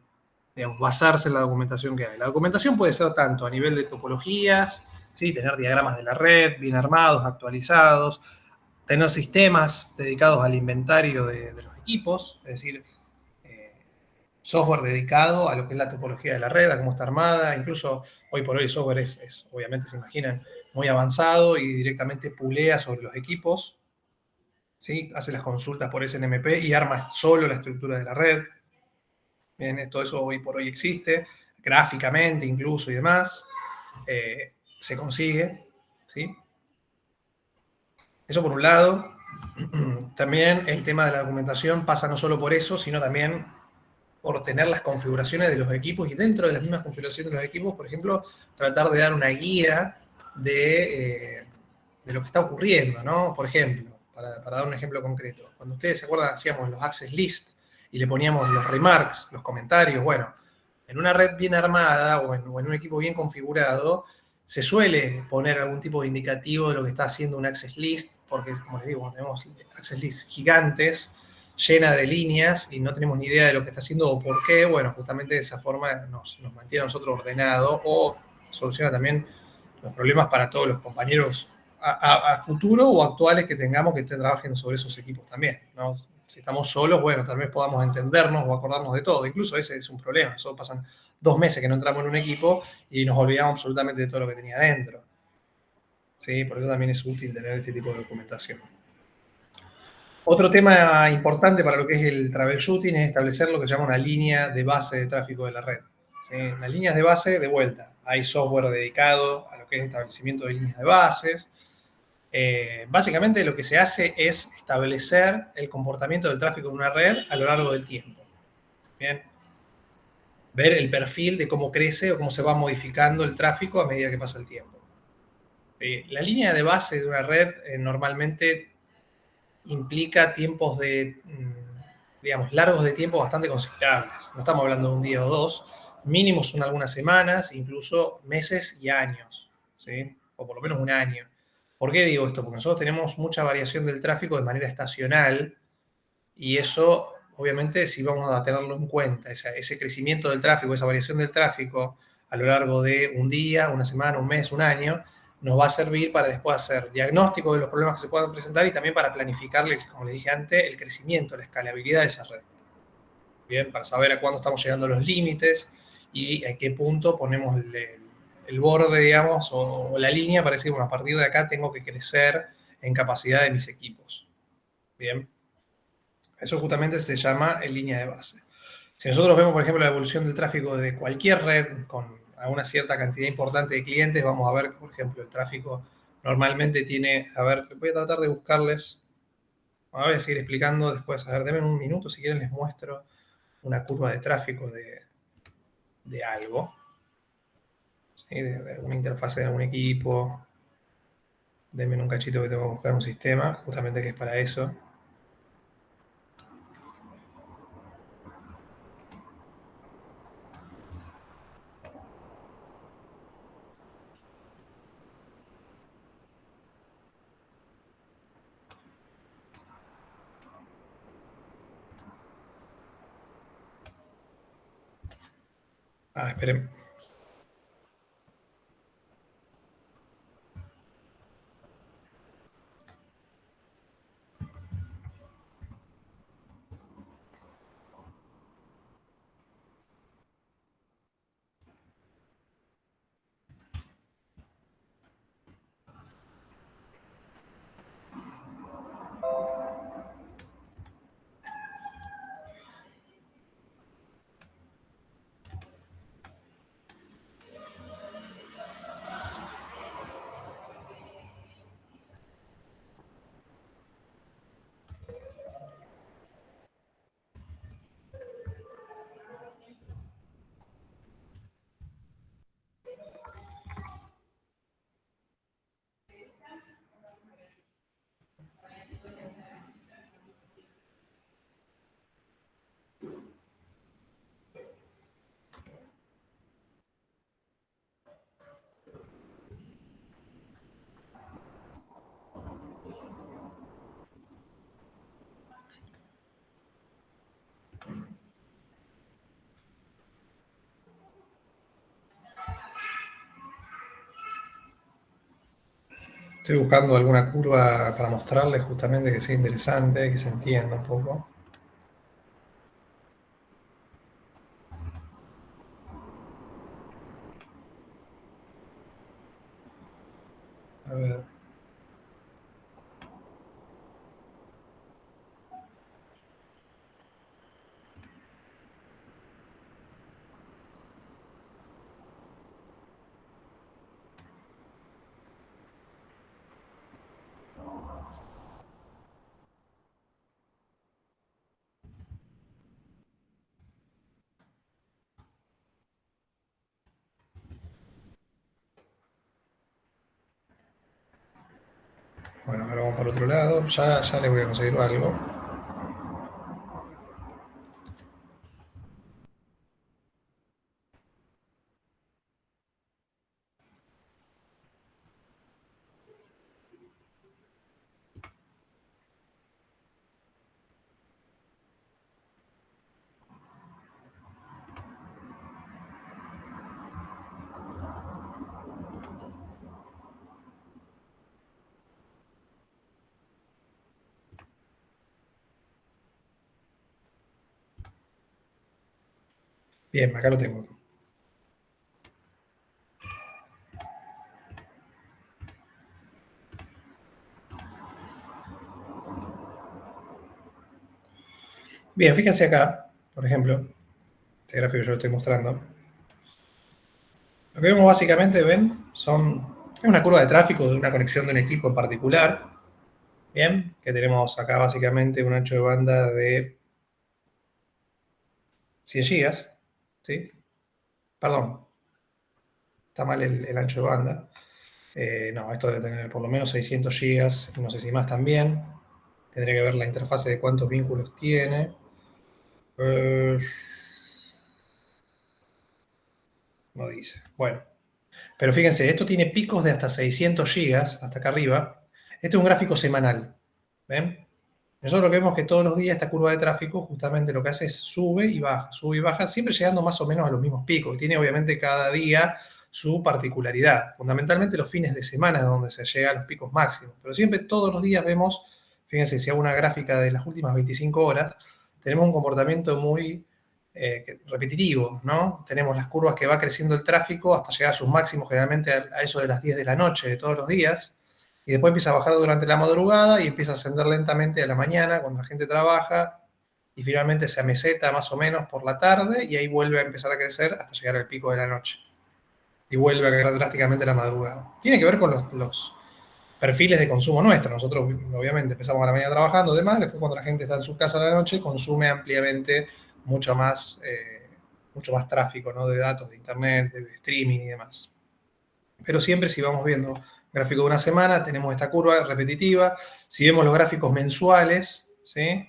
digamos, basarse en la documentación que hay. La documentación puede ser tanto a nivel de topologías, ¿sí? Tener diagramas de la red bien armados, actualizados, tener sistemas dedicados al inventario de los equipos, es decir, eh, software dedicado a lo que es la topología de la red, a cómo está armada. Incluso hoy por hoy el software obviamente se imaginan, muy avanzado y directamente pulea sobre los equipos, ¿sí? Hace las consultas por SNMP y arma solo la estructura de la red. Bien, todo eso hoy por hoy existe, gráficamente incluso y demás. Se consigue, ¿sí? Eso por un lado. También el tema de la documentación pasa no solo por eso, sino también por tener las configuraciones de los equipos y dentro de las mismas configuraciones de los equipos, por ejemplo, tratar de dar una guía de lo que está ocurriendo, ¿no? Por ejemplo, para dar un ejemplo concreto, cuando ustedes se acuerdan, hacíamos los access list y le poníamos los remarks, los comentarios, bueno, en una red bien armada o en un equipo bien configurado, se suele poner algún tipo de indicativo de lo que está haciendo un access list, porque, como les digo, tenemos access lists gigantes, llena de líneas y no tenemos ni idea de lo que está haciendo o por qué, bueno, justamente de esa forma nos mantiene a nosotros ordenados o soluciona también los problemas para todos los compañeros a futuro o actuales que tengamos que trabajen sobre esos equipos también, ¿no? Si estamos solos, bueno, tal vez podamos entendernos o acordarnos de todo. Incluso ese es un problema. Solo pasan 2 meses que no entramos en un equipo y nos olvidamos absolutamente de todo lo que tenía adentro. ¿Sí? Por eso también es útil tener este tipo de documentación. Otro tema importante para lo que es el troubleshooting es establecer lo que se llama una línea de base de tráfico de la red. ¿Sí? Las líneas de base, de vuelta, hay software dedicado a lo que es establecimiento de líneas de bases. Básicamente lo que se hace es establecer el comportamiento del tráfico de una red a lo largo del tiempo. Bien. Ver el perfil de cómo crece o cómo se va modificando el tráfico a medida que pasa el tiempo. La línea de base de una red normalmente implica tiempos digamos, largos de tiempo bastante considerables. No estamos hablando de un día o dos, mínimo son algunas semanas, incluso meses y años, ¿sí? O por lo menos un año. ¿Por qué digo esto? Porque nosotros tenemos mucha variación del tráfico de manera estacional y eso, obviamente, si vamos a tenerlo en cuenta, ese crecimiento del tráfico, esa variación del tráfico a lo largo de un día, una semana, un mes, un año, nos va a servir para después hacer diagnóstico de los problemas que se puedan presentar y también para planificarle, como les dije antes, el crecimiento, la escalabilidad de esa red. Bien, para saber a cuándo estamos llegando a los límites y a qué punto ponemos el borde, digamos, o la línea para decir, bueno, a partir de acá tengo que crecer en capacidad de mis equipos. Bien. Eso justamente se llama en línea de base. Si nosotros vemos, por ejemplo, la evolución del tráfico de cualquier red con una cierta cantidad importante de clientes, vamos a ver, por ejemplo, el tráfico normalmente tiene, a ver, voy a tratar de buscarles, ahora voy a seguir explicando después, a ver, denme un minuto, si quieren les muestro una curva de tráfico de algo, ¿sí? De alguna interfase de algún equipo. Denme un cachito que tengo que buscar un sistema, justamente que es para eso. Ah, esperen. Estoy buscando alguna curva para mostrarles justamente que sea interesante, que se entienda un poco. A ver. Bueno, ahora vamos para el otro lado. Ya les voy a conseguir algo. Bien, acá lo tengo. Bien, fíjense acá, por ejemplo, este gráfico que yo estoy mostrando. Lo que vemos básicamente, ven, es una curva de tráfico de una conexión de un equipo en particular. Bien, que tenemos acá básicamente un ancho de banda de 100 gigas, ¿sí? Perdón, está mal el ancho de banda. No, esto debe tener por lo menos 600 gigas, no sé si más también. Tendría que ver la interfase de cuántos vínculos tiene. Eh, no dice. Bueno, pero fíjense, esto tiene picos de hasta 600 gigas, hasta acá arriba. Este es un gráfico semanal. ¿Ven? Nosotros lo que vemos que todos los días esta curva de tráfico justamente lo que hace es sube y baja, siempre llegando más o menos a los mismos picos. Y tiene obviamente cada día su particularidad. Fundamentalmente los fines de semana es donde se llega a los picos máximos. Pero siempre todos los días vemos, fíjense, si hago una gráfica de las últimas 25 horas, tenemos un comportamiento muy repetitivo, ¿no? Tenemos las curvas que va creciendo el tráfico hasta llegar a sus máximos generalmente a eso de las 10 de la noche de todos los días y después empieza a bajar durante la madrugada y empieza a ascender lentamente a la mañana cuando la gente trabaja y finalmente se ameseta más o menos por la tarde y ahí vuelve a empezar a crecer hasta llegar al pico de la noche y vuelve a caer drásticamente la madrugada. Tiene que ver con los perfiles de consumo nuestro. Nosotros obviamente empezamos a la mañana trabajando y demás, después cuando la gente está en su casa a la noche consume ampliamente mucho más tráfico, ¿no? De datos, de internet, de streaming y demás. Pero siempre si vamos viendo Gráfico de una semana, tenemos esta curva repetitiva. Si vemos los gráficos mensuales, ¿sí?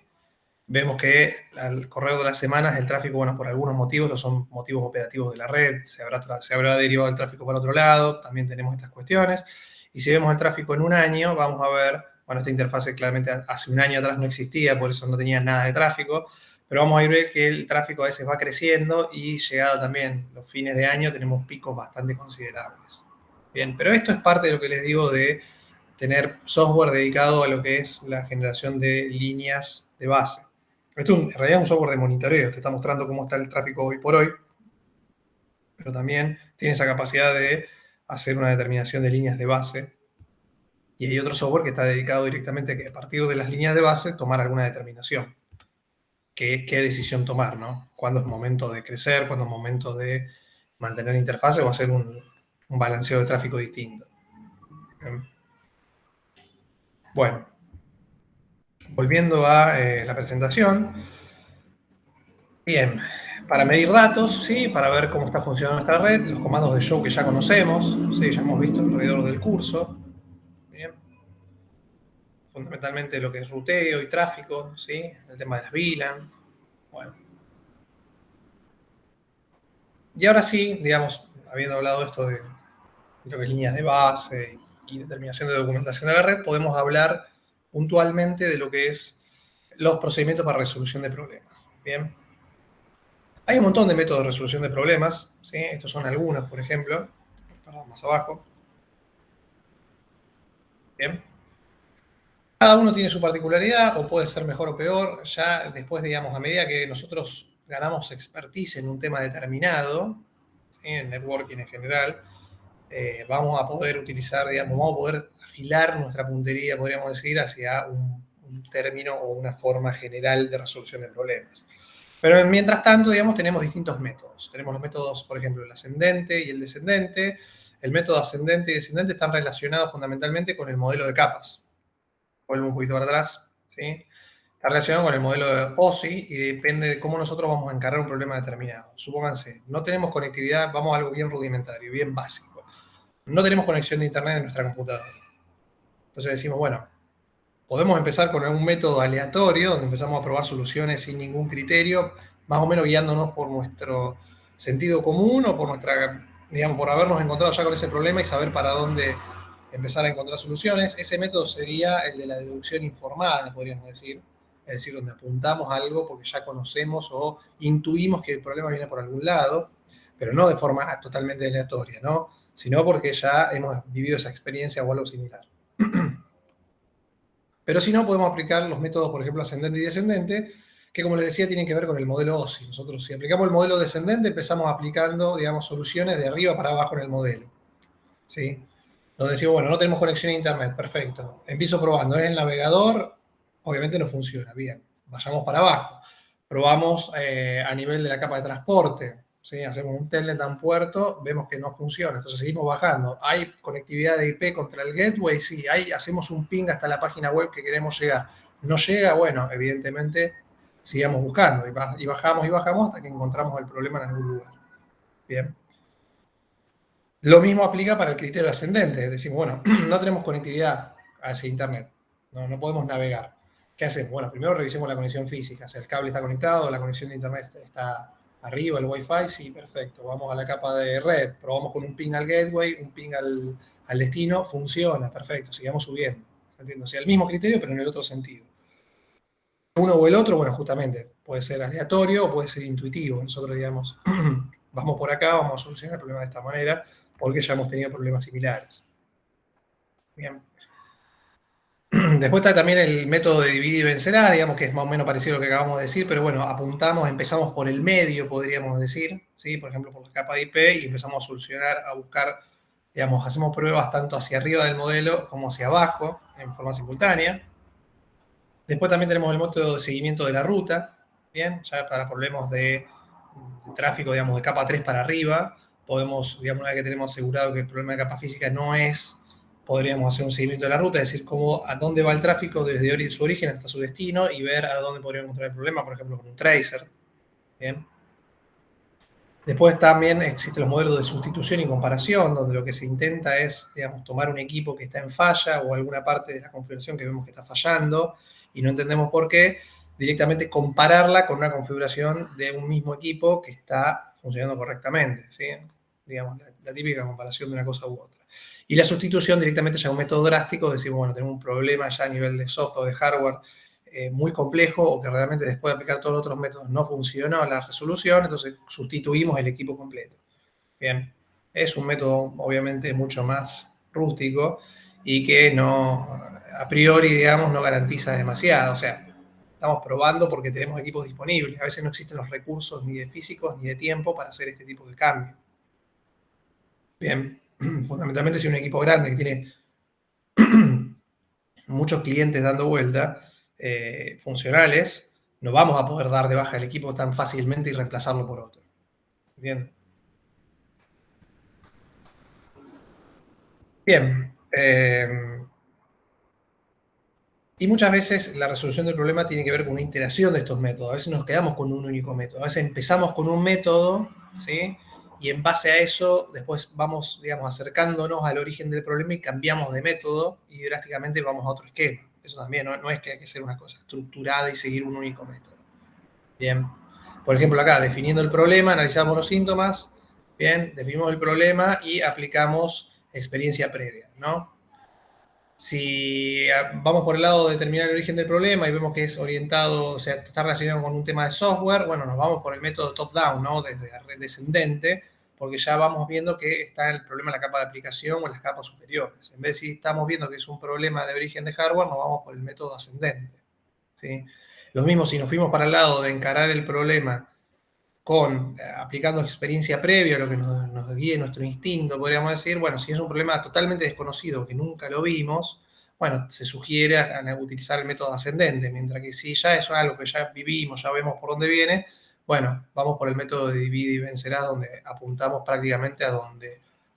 Vemos que al correr de las semanas el tráfico, bueno, por algunos motivos, no son motivos operativos de la red, se habrá derivado el tráfico para otro lado, también tenemos estas cuestiones. Y si vemos el tráfico en un año, vamos a ver, bueno, esta interfase claramente hace un año atrás no existía, por eso no tenía nada de tráfico, pero vamos a ir a ver que el tráfico a veces va creciendo y llegado también los fines de año tenemos picos bastante considerables. Bien, pero esto es parte de lo que les digo de tener software dedicado a lo que es la generación de líneas de base. Esto en realidad es un software de monitoreo, te está mostrando cómo está el tráfico hoy por hoy, pero también tiene esa capacidad de hacer una determinación de líneas de base. Y hay otro software que está dedicado directamente a que a partir de las líneas de base tomar alguna determinación. ¿Qué decisión tomar, ¿no? ¿Cuándo es momento de crecer? ¿Cuándo es momento de mantener interfase o hacer un balanceo de tráfico distinto? Bueno, volviendo a la presentación. Bien, para medir datos, ¿sí? Para ver cómo está funcionando nuestra red, los comandos de show que ya conocemos, ¿sí? Ya hemos visto alrededor del curso. Bien. Fundamentalmente lo que es ruteo y tráfico, ¿sí? El tema de las VLAN. Bueno. Y ahora sí, digamos, habiendo hablado de esto de lo que es líneas de base y determinación de documentación de la red, podemos hablar puntualmente de lo que es los procedimientos para resolución de problemas. Bien. Hay un montón de métodos de resolución de problemas, ¿sí? Estos son algunos, por ejemplo. Perdón, más abajo. Bien. Cada uno tiene su particularidad o puede ser mejor o peor. Ya después, digamos, a medida que nosotros ganamos expertise en un tema determinado, ¿sí? En networking en general, vamos a poder utilizar, digamos, vamos a poder afilar nuestra puntería, podríamos decir, hacia un término o una forma general de resolución de problemas. Pero mientras tanto, digamos, tenemos distintos métodos. Tenemos los métodos, por ejemplo, el ascendente y el descendente. El método ascendente y descendente están relacionados fundamentalmente con el modelo de capas. Vuelvo un poquito para atrás, ¿sí? Está relacionado con el modelo de OSI y depende de cómo nosotros vamos a encarar un problema determinado. Supónganse, no tenemos conectividad, vamos a algo bien rudimentario, bien básico. No tenemos conexión de internet en nuestra computadora. Entonces decimos, bueno, podemos empezar con un método aleatorio, donde empezamos a probar soluciones sin ningún criterio, más o menos guiándonos por nuestro sentido común o por nuestra, digamos, por habernos encontrado ya con ese problema y saber para dónde empezar a encontrar soluciones. Ese método sería el de la deducción informada, podríamos decir, es decir, donde apuntamos a algo porque ya conocemos o intuimos que el problema viene por algún lado, pero no de forma totalmente aleatoria, ¿no? Sino porque ya hemos vivido esa experiencia o algo similar. Pero si no, podemos aplicar los métodos, por ejemplo, ascendente y descendente, que como les decía, tienen que ver con el modelo OSI. Nosotros, si aplicamos el modelo descendente, empezamos aplicando, digamos, soluciones de arriba para abajo en el modelo. ¿Sí? Donde decimos, bueno, no tenemos conexión a internet, perfecto. Empiezo probando, es el navegador, obviamente no funciona, bien. Vayamos para abajo. Probamos a nivel de la capa de transporte. ¿Sí? Hacemos un telnet a un puerto, vemos que no funciona, entonces seguimos bajando. ¿Hay conectividad de IP contra el gateway? Sí. Hacemos un ping hasta la página web que queremos llegar. ¿No llega? Bueno, evidentemente sigamos buscando y bajamos hasta que encontramos el problema en algún lugar. Bien. Lo mismo aplica para el criterio ascendente. Decimos, bueno, no tenemos conectividad hacia internet, no podemos navegar. ¿Qué hacemos? Bueno, primero revisemos la conexión física, si el cable está conectado, la conexión de internet está arriba, el Wi-Fi, sí, perfecto. Vamos a la capa de red, probamos con un ping al gateway, un ping al destino, funciona, perfecto, sigamos subiendo. ¿Entiendes? O sea, el mismo criterio, pero en el otro sentido. Uno o el otro, bueno, justamente, puede ser aleatorio o puede ser intuitivo. Nosotros, digamos, vamos por acá, vamos a solucionar el problema de esta manera, porque ya hemos tenido problemas similares. Bien. Después está también el método de divide y vencerá, digamos que es más o menos parecido a lo que acabamos de decir, pero bueno, empezamos por el medio, podríamos decir, ¿sí? Por ejemplo, por la capa de IP y empezamos a solucionar, a buscar, digamos, hacemos pruebas tanto hacia arriba del modelo como hacia abajo, en forma simultánea. Después también tenemos el método de seguimiento de la ruta, bien, ya para problemas de tráfico, digamos, de capa 3 para arriba, podemos, digamos, una vez que tenemos asegurado que el problema de capa física no es, podríamos hacer un seguimiento de la ruta, es decir, a dónde va el tráfico desde su origen hasta su destino y ver a dónde podríamos encontrar el problema, por ejemplo, con un tracer. Bien. Después también existen los modelos de sustitución y comparación, donde lo que se intenta es, digamos, tomar un equipo que está en falla o alguna parte de la configuración que vemos que está fallando y no entendemos por qué, directamente compararla con una configuración de un mismo equipo que está funcionando correctamente, ¿sí? Digamos, la típica comparación de una cosa u otra. Y la sustitución directamente ya es un método drástico, decimos, bueno, tenemos un problema ya a nivel de software, de hardware, muy complejo o que realmente después de aplicar todos los otros métodos no funcionó la resolución, entonces sustituimos el equipo completo. Bien, es un método obviamente mucho más rústico y que no, a priori, digamos, no garantiza demasiado. O sea, estamos probando porque tenemos equipos disponibles. A veces no existen los recursos ni de físicos ni de tiempo para hacer este tipo de cambio. Bien, fundamentalmente si un equipo grande que tiene muchos clientes dando vuelta, funcionales, no vamos a poder dar de baja el equipo tan fácilmente y reemplazarlo por otro. ¿Entiendes? Bien. Y muchas veces la resolución del problema tiene que ver con una iteración de estos métodos. A veces nos quedamos con un único método. A veces empezamos con un método, ¿sí? Y en base a eso, después vamos, digamos, acercándonos al origen del problema y cambiamos de método y drásticamente vamos a otro esquema. Eso también, no es que hay que hacer una cosa estructurada y seguir un único método. Bien. Por ejemplo, acá, definiendo el problema, analizamos los síntomas, bien, definimos el problema y aplicamos experiencia previa, ¿no? Si vamos por el lado de determinar el origen del problema y vemos que es orientado, o sea, está relacionado con un tema de software, bueno, nos vamos por el método top-down, ¿no? Desde la red descendente, porque ya vamos viendo que está el problema en la capa de aplicación o en las capas superiores. En vez de si estamos viendo que es un problema de origen de hardware, nos vamos por el método ascendente, ¿sí? Lo mismo si nos fuimos para el lado de encarar el problema con aplicando experiencia previa, lo que nos guíe nuestro instinto, podríamos decir, bueno, si es un problema totalmente desconocido, que nunca lo vimos, bueno, se sugiere utilizar el método ascendente, mientras que si ya es algo que ya vivimos, ya vemos por dónde viene, bueno, vamos por el método de divide y vencerás, donde apuntamos prácticamente a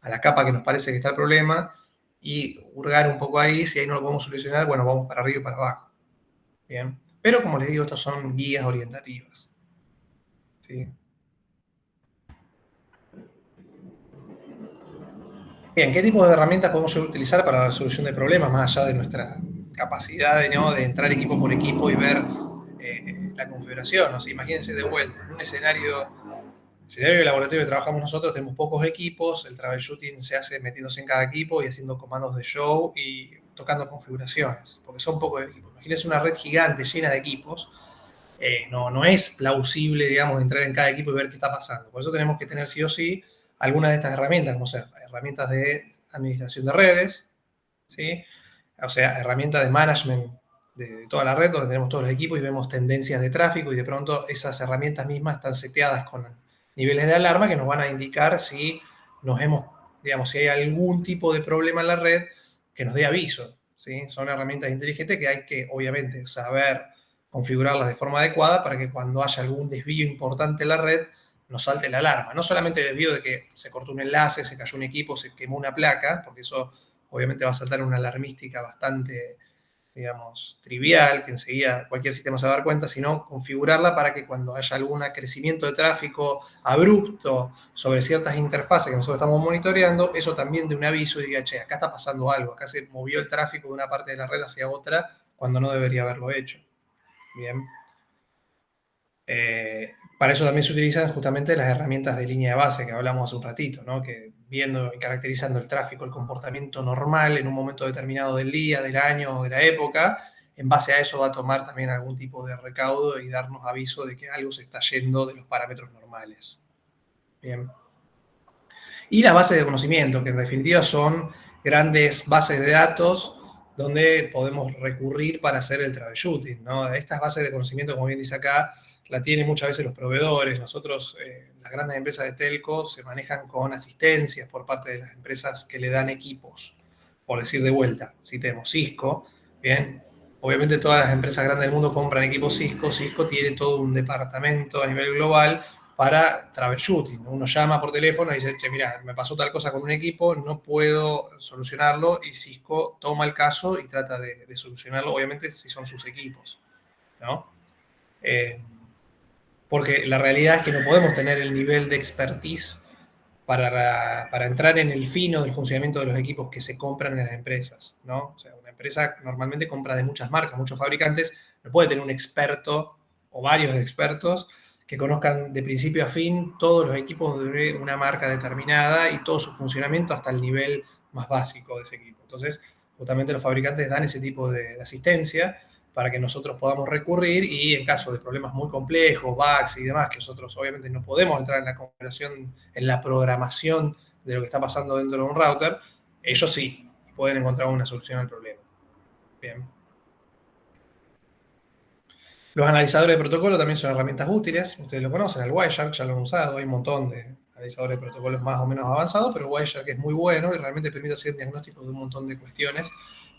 la capa que nos parece que está el problema y hurgar un poco ahí, si ahí no lo podemos solucionar, bueno, vamos para arriba y para abajo. Bien, pero como les digo, estos son guías orientativas. ¿Sí? Bien, ¿qué tipo de herramientas podemos utilizar para la resolución de problemas, más allá de nuestra capacidad de, ¿no? de entrar equipo por equipo y ver la configuración? O sea, imagínense de vuelta, en un escenario de laboratorio que trabajamos nosotros, tenemos pocos equipos, el troubleshooting se hace metiéndose en cada equipo y haciendo comandos de show y tocando configuraciones, porque son pocos equipos. Imagínense una red gigante llena de equipos, no es plausible, digamos, entrar en cada equipo y ver qué está pasando. Por eso tenemos que tener sí o sí algunas de estas herramientas, como ser herramientas de administración de redes, ¿sí? O sea, herramientas de management de toda la red, donde tenemos todos los equipos y vemos tendencias de tráfico y de pronto esas herramientas mismas están seteadas con niveles de alarma que nos van a indicar si nos hemos, digamos, si hay algún tipo de problema en la red que nos dé aviso, ¿sí? Son herramientas inteligentes que hay que, obviamente, saber configurarlas de forma adecuada para que cuando haya algún desvío importante en la red nos salte la alarma. No solamente desvío de que se cortó un enlace, se cayó un equipo, se quemó una placa, porque eso obviamente va a saltar una alarmística bastante, digamos, trivial, que enseguida cualquier sistema se va a dar cuenta, sino configurarla para que cuando haya algún crecimiento de tráfico abrupto sobre ciertas interfaces que nosotros estamos monitoreando, eso también dé un aviso y diga, che, acá está pasando algo, acá se movió el tráfico de una parte de la red hacia otra cuando no debería haberlo hecho. Bien. Para eso también se utilizan justamente las herramientas de línea de base que hablamos hace un ratito, ¿no? Que viendo y caracterizando el tráfico, el comportamiento normal en un momento determinado del día, del año o de la época, en base a eso va a tomar también algún tipo de recaudo y darnos aviso de que algo se está yendo de los parámetros normales. Bien. Y las bases de conocimiento, que en definitiva son grandes bases de datos donde podemos recurrir para hacer el troubleshooting, ¿no? Estas bases de conocimiento, como bien dice acá, la tienen muchas veces los proveedores. Nosotros, las grandes empresas de telco, se manejan con asistencias por parte de las empresas que le dan equipos. Por decir de vuelta, si tenemos Cisco, bien, obviamente todas las empresas grandes del mundo compran equipos Cisco. Cisco tiene todo un departamento a nivel global para troubleshooting. Uno llama por teléfono y dice, che, mira, me pasó tal cosa con un equipo, no puedo solucionarlo, y Cisco toma el caso y trata de solucionarlo, obviamente si son sus equipos, ¿no? porque la realidad es que no podemos tener el nivel de expertise para entrar en el fino del funcionamiento de los equipos que se compran en las empresas, ¿no? O sea, una empresa normalmente compra de muchas marcas, muchos fabricantes, no puede tener un experto o varios expertos que conozcan de principio a fin todos los equipos de una marca determinada y todo su funcionamiento hasta el nivel más básico de ese equipo. Entonces, justamente los fabricantes dan ese tipo de asistencia para que nosotros podamos recurrir y en caso de problemas muy complejos, bugs y demás, que nosotros obviamente no podemos entrar en la configuración, en la programación de lo que está pasando dentro de un router, ellos sí pueden encontrar una solución al problema. Bien. Los analizadores de protocolo también son herramientas útiles, ustedes lo conocen, el Wireshark ya lo han usado, hay un montón de analizadores de protocolos más o menos avanzados, pero Wireshark es muy bueno y realmente permite hacer diagnósticos de un montón de cuestiones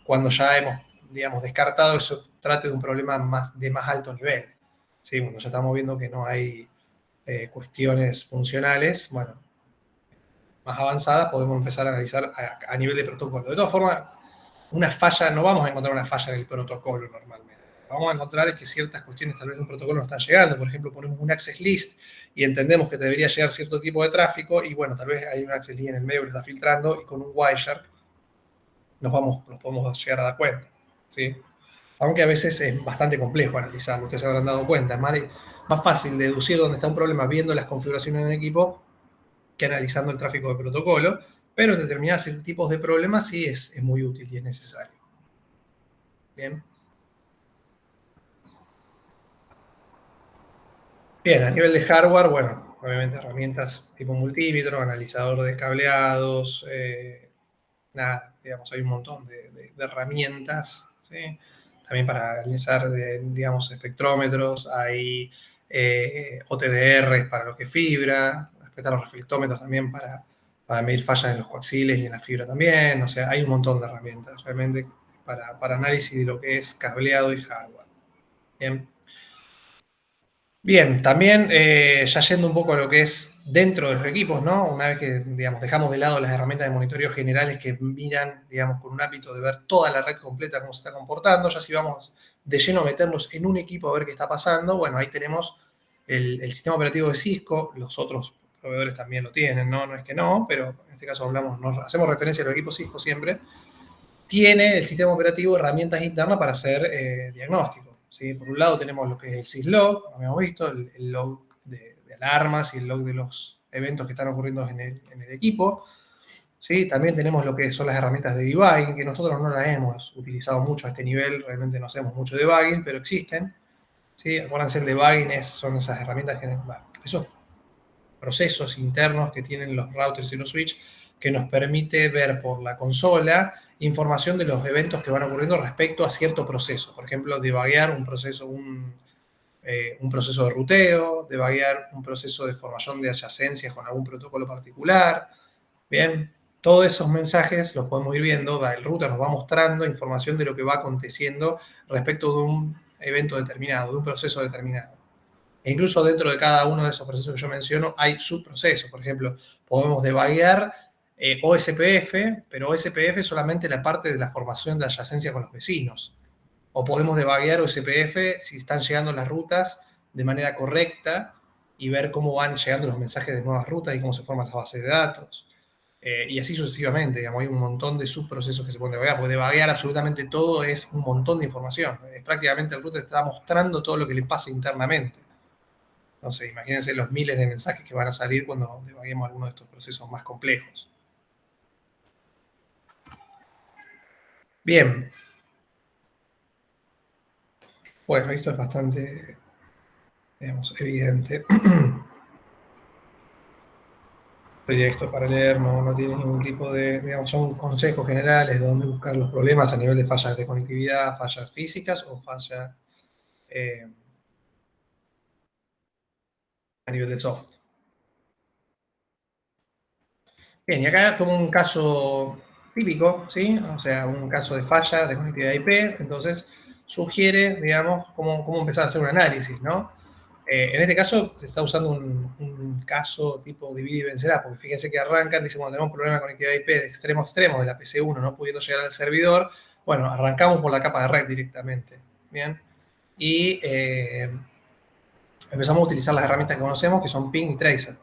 cuando ya hemos, digamos, descartado que eso trate de un problema de más alto nivel. ¿Sí? Cuando ya estamos viendo que no hay cuestiones funcionales, bueno, más avanzadas, podemos empezar a analizar a nivel de protocolo. De todas formas, una falla, no vamos a encontrar una falla en el protocolo normalmente. Vamos a encontrar que ciertas cuestiones tal vez de un protocolo no están llegando. Por ejemplo, ponemos un access list y entendemos que debería llegar cierto tipo de tráfico y bueno, tal vez hay un access list en el medio que lo está filtrando y con un Wireshark nos podemos llegar a dar cuenta. ¿Sí? Aunque a veces es bastante complejo analizarlo, ustedes se habrán dado cuenta. Es más fácil deducir dónde está un problema viendo las configuraciones de un equipo que analizando el tráfico de protocolo, pero en determinados tipos de problemas sí es muy útil y es necesario. Bien. Bien, a nivel de hardware, bueno, obviamente herramientas tipo multímetro, analizador de cableados, nada, digamos, hay un montón de herramientas, ¿sí? También para analizar, digamos, espectrómetros, hay OTDR para lo que es fibra, respecto a los reflectómetros también para medir fallas en los coaxiles y en la fibra también, o sea, hay un montón de herramientas realmente para análisis de lo que es cableado y hardware. Bien. Bien, también ya yendo un poco a lo que es dentro de los equipos, ¿no? Una vez que, digamos, dejamos de lado las herramientas de monitoreo generales que miran, digamos, con un hábito de ver toda la red completa cómo se está comportando, ya si vamos de lleno a meternos en un equipo a ver qué está pasando, bueno, ahí tenemos el sistema operativo de Cisco, los otros proveedores también lo tienen, ¿no? No es que no, pero en este caso hacemos referencia a los equipos Cisco siempre, tiene el sistema operativo herramientas internas para hacer diagnóstico. ¿Sí? Por un lado tenemos lo que es el syslog, como hemos visto, el log de alarmas y el log de los eventos que están ocurriendo en el equipo. ¿Sí? También tenemos lo que son las herramientas de debugging, que nosotros no las hemos utilizado mucho a este nivel, realmente no hacemos mucho debugging, pero existen. ¿Sí? Acuérdense, el debugging son esas herramientas, esos procesos internos que tienen los routers y los switches que nos permite ver por la consola información de los eventos que van ocurriendo respecto a cierto proceso. Por ejemplo, debuguear un proceso de ruteo, debuguear un proceso de formación de adyacencias con algún protocolo particular. Bien, todos esos mensajes los podemos ir viendo, el router nos va mostrando información de lo que va aconteciendo respecto de un evento determinado, de un proceso determinado. E incluso dentro de cada uno de esos procesos que yo menciono hay subprocesos. Por ejemplo, podemos debuguear OSPF, pero OSPF es solamente la parte de la formación de adyacencia con los vecinos. O podemos debuguear OSPF si están llegando las rutas de manera correcta y ver cómo van llegando los mensajes de nuevas rutas y cómo se forman las bases de datos. Y así sucesivamente, digamos, hay un montón de subprocesos que se pueden debuguear, porque debuguear absolutamente todo es un montón de información. Prácticamente el router está mostrando todo lo que le pasa internamente. No sé, imagínense los miles de mensajes que van a salir cuando debaguemos alguno de estos procesos más complejos. Bien. Bueno, esto es bastante, digamos, evidente. Proyecto para leer no tiene ningún tipo de, digamos, son consejos generales de dónde buscar los problemas a nivel de fallas de conectividad, fallas físicas o fallas a nivel de software. Bien, y acá como un caso típico, ¿sí? O sea, un caso de falla de conectividad IP, entonces sugiere, digamos, cómo empezar a hacer un análisis, ¿no? En este caso se está usando un caso tipo divide y vencerá, porque fíjense que arrancan, dicen, cuando tenemos un problema de conectividad IP de extremo a extremo, de la PC1 no pudiendo llegar al servidor, bueno, arrancamos por la capa de red directamente, ¿bien? Y empezamos a utilizar las herramientas que conocemos, que son ping y tracer,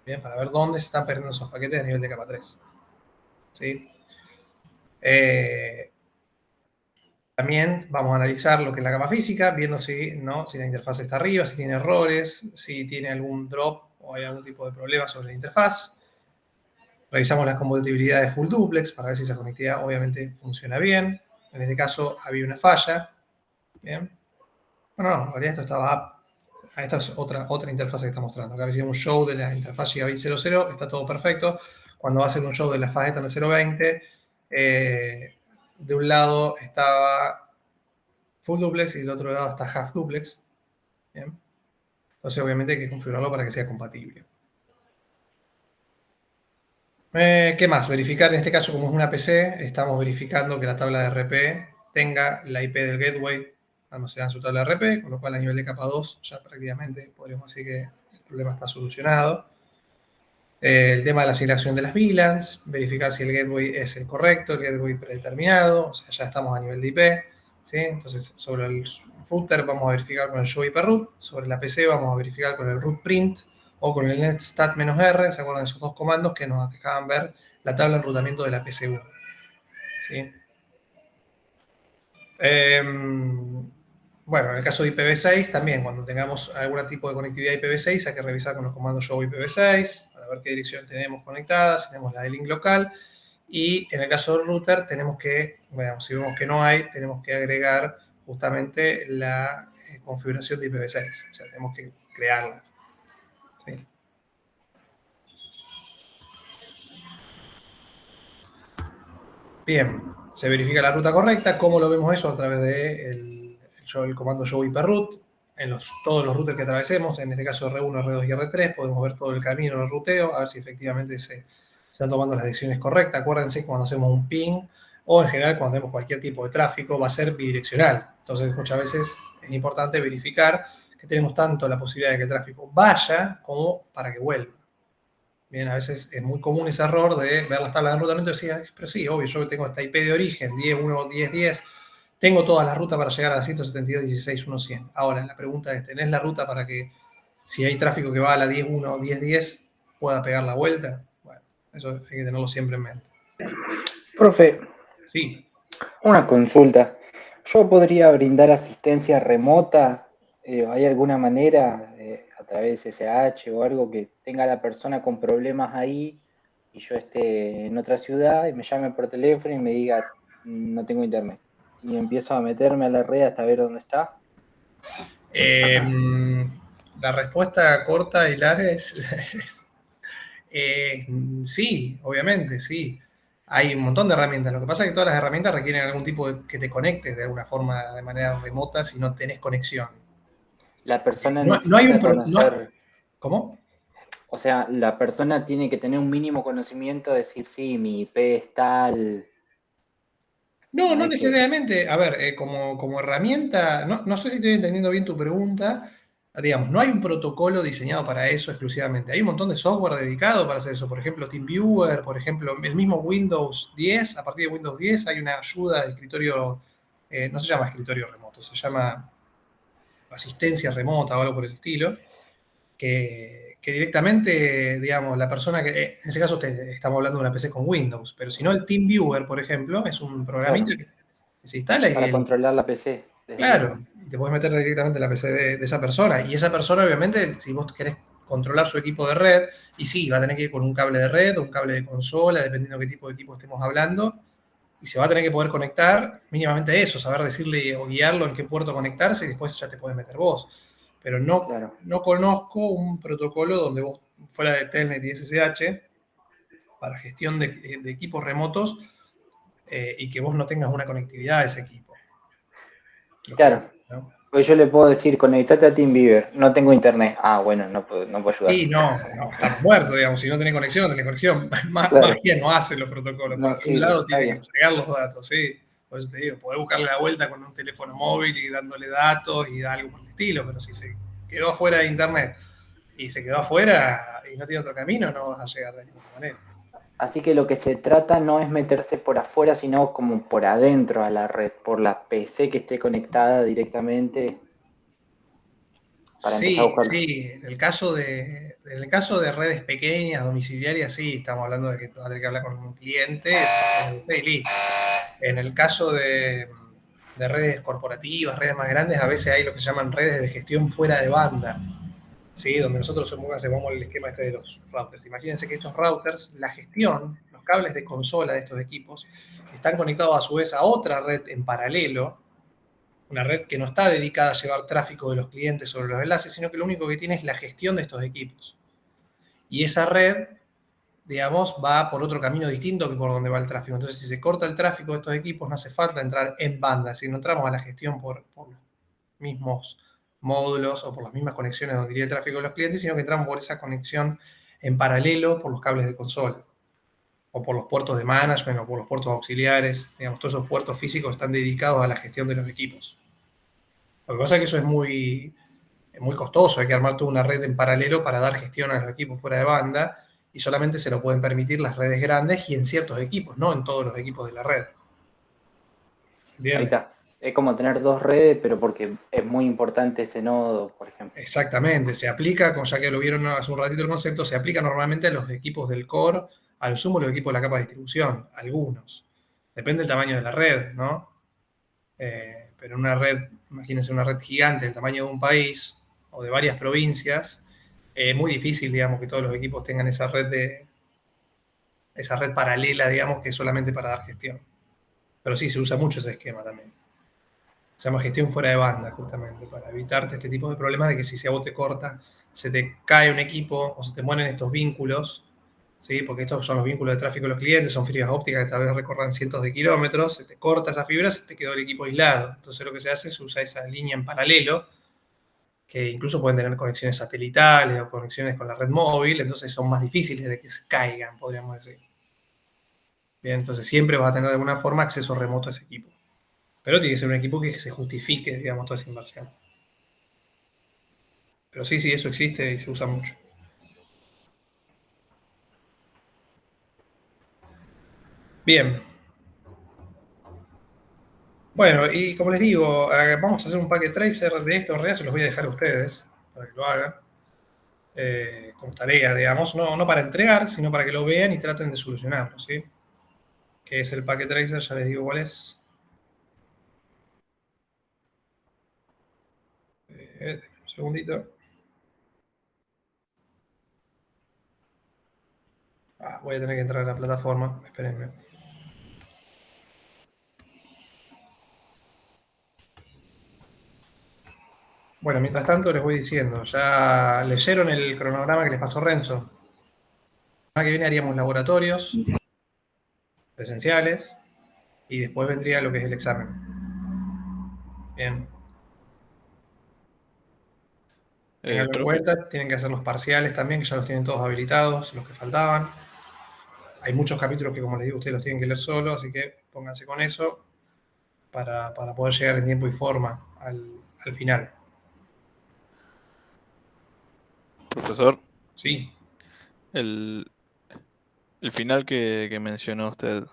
¿bien? Para ver dónde se están perdiendo esos paquetes a nivel de capa 3. ¿Sí? También vamos a analizar lo que es la capa física, viendo si la interfaz está arriba, si tiene errores, si tiene algún drop o hay algún tipo de problema sobre la interfaz. Revisamos las compatibilidades full duplex para ver si esa conectividad obviamente funciona bien. En este caso había una falla. Bien. Bueno, no, en realidad esto estaba. Esta es otra interfaz que está mostrando. Acá hicimos un show de la interfaz Gigabit 00, está todo perfecto. Cuando va a hacer un show de la faz Ethernet 020, de un lado estaba full duplex y del otro lado está half duplex. Bien. Entonces, obviamente, hay que configurarlo para que sea compatible. ¿Qué más? Verificar, en este caso, como es una PC, estamos verificando que la tabla de RP tenga la IP del gateway almacenada en su tabla de RP, con lo cual a nivel de capa 2 ya prácticamente podríamos decir que el problema está solucionado. El tema de la asignación de las VLANs, verificar si el gateway es el correcto, el gateway predeterminado, o sea, ya estamos a nivel de IP. ¿Sí? Entonces, sobre el router vamos a verificar con el show IP root, sobre la PC vamos a verificar con el root print o con el netstat-r, ¿se acuerdan de esos dos comandos que nos dejaban ver la tabla de enrutamiento de la PC1? ¿Sí? Bueno, en el caso de IPv6 también, cuando tengamos algún tipo de conectividad IPv6 hay que revisar con los comandos show IPv6 para ver qué dirección tenemos conectada, si tenemos la de link local, y en el caso del router tenemos que, bueno, si vemos que no hay, tenemos que agregar justamente la configuración de IPv6, o sea, tenemos que crearla. ¿Sí? Bien, se verifica la ruta correcta. ¿Cómo lo vemos eso? A través de el comando show iproot. En todos los routers que atravesemos, en este caso R1, R2 y R3, podemos ver todo el camino de ruteo, a ver si efectivamente se están tomando las decisiones correctas. Acuérdense, cuando hacemos un ping, o en general cuando tenemos cualquier tipo de tráfico, va a ser bidireccional. Entonces, muchas veces es importante verificar que tenemos tanto la posibilidad de que el tráfico vaya como para que vuelva. Bien, a veces es muy común ese error de ver las tablas de enrutamiento y decir, pero sí, obvio, yo tengo esta IP de origen, 10.1, 10.10, tengo toda la ruta para llegar a la 172.16.1.100. Ahora, la pregunta es, ¿tenés la ruta para que si hay tráfico que va a la 10.1, 10.10, pueda pegar la vuelta? Bueno, eso hay que tenerlo siempre en mente. Profe, Sí. una consulta. ¿Yo podría brindar asistencia remota? ¿Hay alguna manera, a través de SSH o algo, que tenga la persona con problemas ahí y yo esté en otra ciudad y me llame por teléfono y me diga, no tengo internet? Y empiezo a meterme a la red hasta ver dónde está. La respuesta corta y larga sí, obviamente, sí. Hay un montón de herramientas. Lo que pasa es que todas las herramientas requieren algún tipo de que te conectes de alguna forma de manera remota si no tenés conexión. La persona No hay un... necesita conocer, ¿Cómo? o sea, la persona tiene que tener un mínimo conocimiento de decir, sí, mi IP es tal. No, No no es que, necesariamente. A ver, como herramienta, no sé si estoy entendiendo bien tu pregunta. Digamos, no hay un protocolo diseñado para eso exclusivamente. Hay un montón de software dedicado para hacer eso. Por ejemplo, TeamViewer, por ejemplo, el mismo Windows 10. A partir de Windows 10 hay una ayuda de escritorio, no se llama escritorio remoto, se llama asistencia remota o algo por el estilo, que directamente, digamos, la persona que, en ese caso estamos hablando de una PC con Windows, pero si no, el TeamViewer, por ejemplo, es un programita claro, que se instala y para controlar la PC desde claro, lejos. y te puedes meter directamente en la PC de esa persona. Y esa persona, obviamente, si vos querés controlar su equipo de red, y sí, va a tener que ir con un cable de red o un cable de consola, dependiendo de qué tipo de equipo estemos hablando, y se va a tener que poder conectar mínimamente eso, saber decirle o guiarlo en qué puerto conectarse y después ya te puedes meter vos. Pero Claro. no conozco un protocolo donde vos, fuera de Telnet y SSH, para gestión de equipos remotos y que vos no tengas una conectividad a ese equipo. Claro. ¿No? Pues yo le puedo decir, conectate a TeamViewer, no tengo internet. Ah, bueno, no puedo ayudar. Sí, no, estamos muertos, digamos. Si no tenés conexión, no tenés conexión. Claro. Magia no hace los protocolos. Por No algún sirve, lado está tiene que bien. llegar los datos, sí. Por eso te digo, podés buscarle la vuelta con un teléfono móvil y dándole datos y algo por el estilo, pero si se quedó afuera de internet y se quedó afuera y no tiene otro camino, no vas a llegar de ninguna manera. Así que lo que se trata no es meterse por afuera, sino como por adentro a la red, por la PC que esté conectada directamente. para empezar a Sí, buscarlo. sí. En el caso de redes pequeñas, domiciliarias, sí, estamos hablando de que va a tener que hablar con un cliente, y listo. En el caso de redes corporativas, redes más grandes, a veces hay lo que se llaman redes de gestión fuera de banda, ¿sí? Donde nosotros hacemos el esquema este de los routers. Imagínense que estos routers, la gestión, los cables de consola de estos equipos, están conectados a su vez a otra red en paralelo, una red que no está dedicada a llevar tráfico de los clientes sobre los enlaces, sino que lo único que tiene es la gestión de estos equipos. Y esa red, digamos, va por otro camino distinto que por donde va el tráfico. Entonces, si se corta el tráfico de estos equipos, no hace falta entrar en banda, si no entramos a la gestión por los mismos módulos o por las mismas conexiones donde iría el tráfico de los clientes, sino que entramos por esa conexión en paralelo por los cables de consola, o por los puertos de management, o por los puertos auxiliares. Digamos, todos esos puertos físicos están dedicados a la gestión de los equipos. Lo que pasa es que eso es muy costoso, hay que armar toda una red en paralelo para dar gestión a los equipos fuera de banda, y solamente se lo pueden permitir las redes grandes y en ciertos equipos, no en todos los equipos de la red. ¿Se Ahí entiende? está. Es como tener dos redes, pero porque es muy importante ese nodo, por ejemplo. Exactamente, se aplica, como ya que lo vieron hace un ratito el concepto, se aplica normalmente a los equipos del core, a lo sumo los equipos de la capa de distribución, algunos. Depende del tamaño de la red, ¿no? Pero una red, imagínense una red gigante del tamaño de un país o de varias provincias, es muy difícil, digamos, que todos los equipos tengan esa red paralela, digamos, que es solamente para dar gestión. Pero sí, se usa mucho ese esquema también. Se llama gestión fuera de banda, justamente, para evitarte este tipo de problemas de que si a vos te corta, se te cae un equipo o se te mueren estos vínculos, ¿sí? Porque estos son los vínculos de tráfico de los clientes, son fibras ópticas que tal vez recorran cientos de kilómetros, se te corta esa fibra, se te quedó el equipo aislado. Entonces lo que se hace es usar esa línea en paralelo, que incluso pueden tener conexiones satelitales o conexiones con la red móvil, entonces son más difíciles de que se caigan, podríamos decir. Bien, entonces siempre vas a tener de alguna forma acceso remoto a ese equipo. Pero tiene que ser un equipo que se justifique, digamos, toda esa inversión. Pero sí, sí, eso existe y se usa mucho. Bien. Bueno, y como les digo, vamos a hacer un packet tracer de esto. En realidad se los voy a dejar a ustedes para que lo hagan como tarea, digamos. No para entregar, sino para que lo vean y traten de solucionarlo, ¿sí? ¿Qué es el packet tracer? Ya les digo cuál es. Un segundito. Voy a tener que entrar a la plataforma. Espérenme. Bueno, mientras tanto les voy diciendo, ya leyeron el cronograma que les pasó Renzo. La semana que viene haríamos laboratorios presenciales y después vendría lo que es el examen. Bien. Ténganlo en Profe, cuenta, tienen que hacer los parciales también, que ya los tienen todos habilitados, los que faltaban. Hay muchos capítulos que, como les digo, ustedes los tienen que leer solo, así que pónganse con eso para poder llegar en tiempo y forma al final. profesor, Sí, el, el final que mencionó usted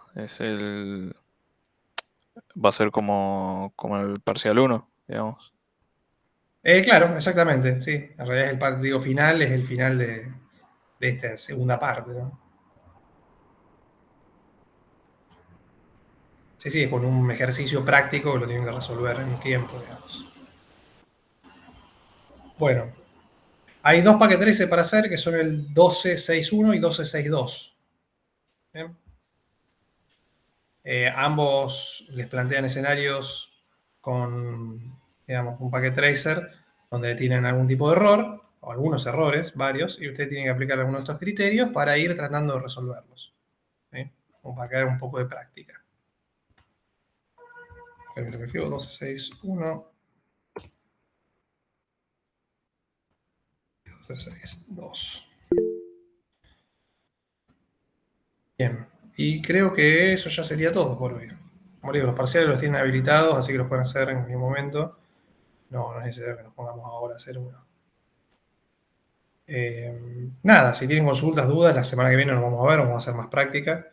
va a ser como el parcial uno, digamos. claro, exactamente, sí. En realidad el partido final es el final de esta segunda parte, ¿no? Sí, sí, es con un ejercicio práctico que lo tienen que resolver en un tiempo, digamos. Bueno, hay dos paquetes para hacer, que son el 1261 y 1262. ¿Bien? Ambos les plantean escenarios con, digamos, un packet tracer donde tienen algún tipo de error, o algunos errores, varios, y ustedes tienen que aplicar algunos de estos criterios para ir tratando de resolverlos. ¿Sí? Como para que hagan un poco de práctica. Permítame, escribo 1261, 1262. Bien, y creo que eso ya sería todo por hoy. Como digo, los parciales los tienen habilitados, así que los pueden hacer en cualquier momento. No es necesario que nos pongamos ahora a hacer uno. Nada, si tienen consultas, dudas, la semana que viene nos vamos a ver, vamos a hacer más práctica,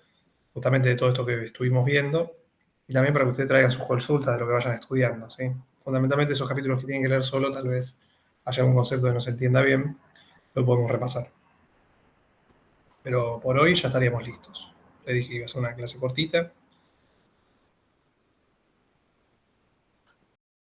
justamente de todo esto que estuvimos viendo, y también para que ustedes traigan sus consultas de lo que vayan estudiando, ¿sí? Fundamentalmente esos capítulos que tienen que leer solo, tal vez haya un concepto que no se entienda bien, lo podemos repasar. Pero por hoy ya estaríamos listos. Le dije que iba a ser una clase cortita.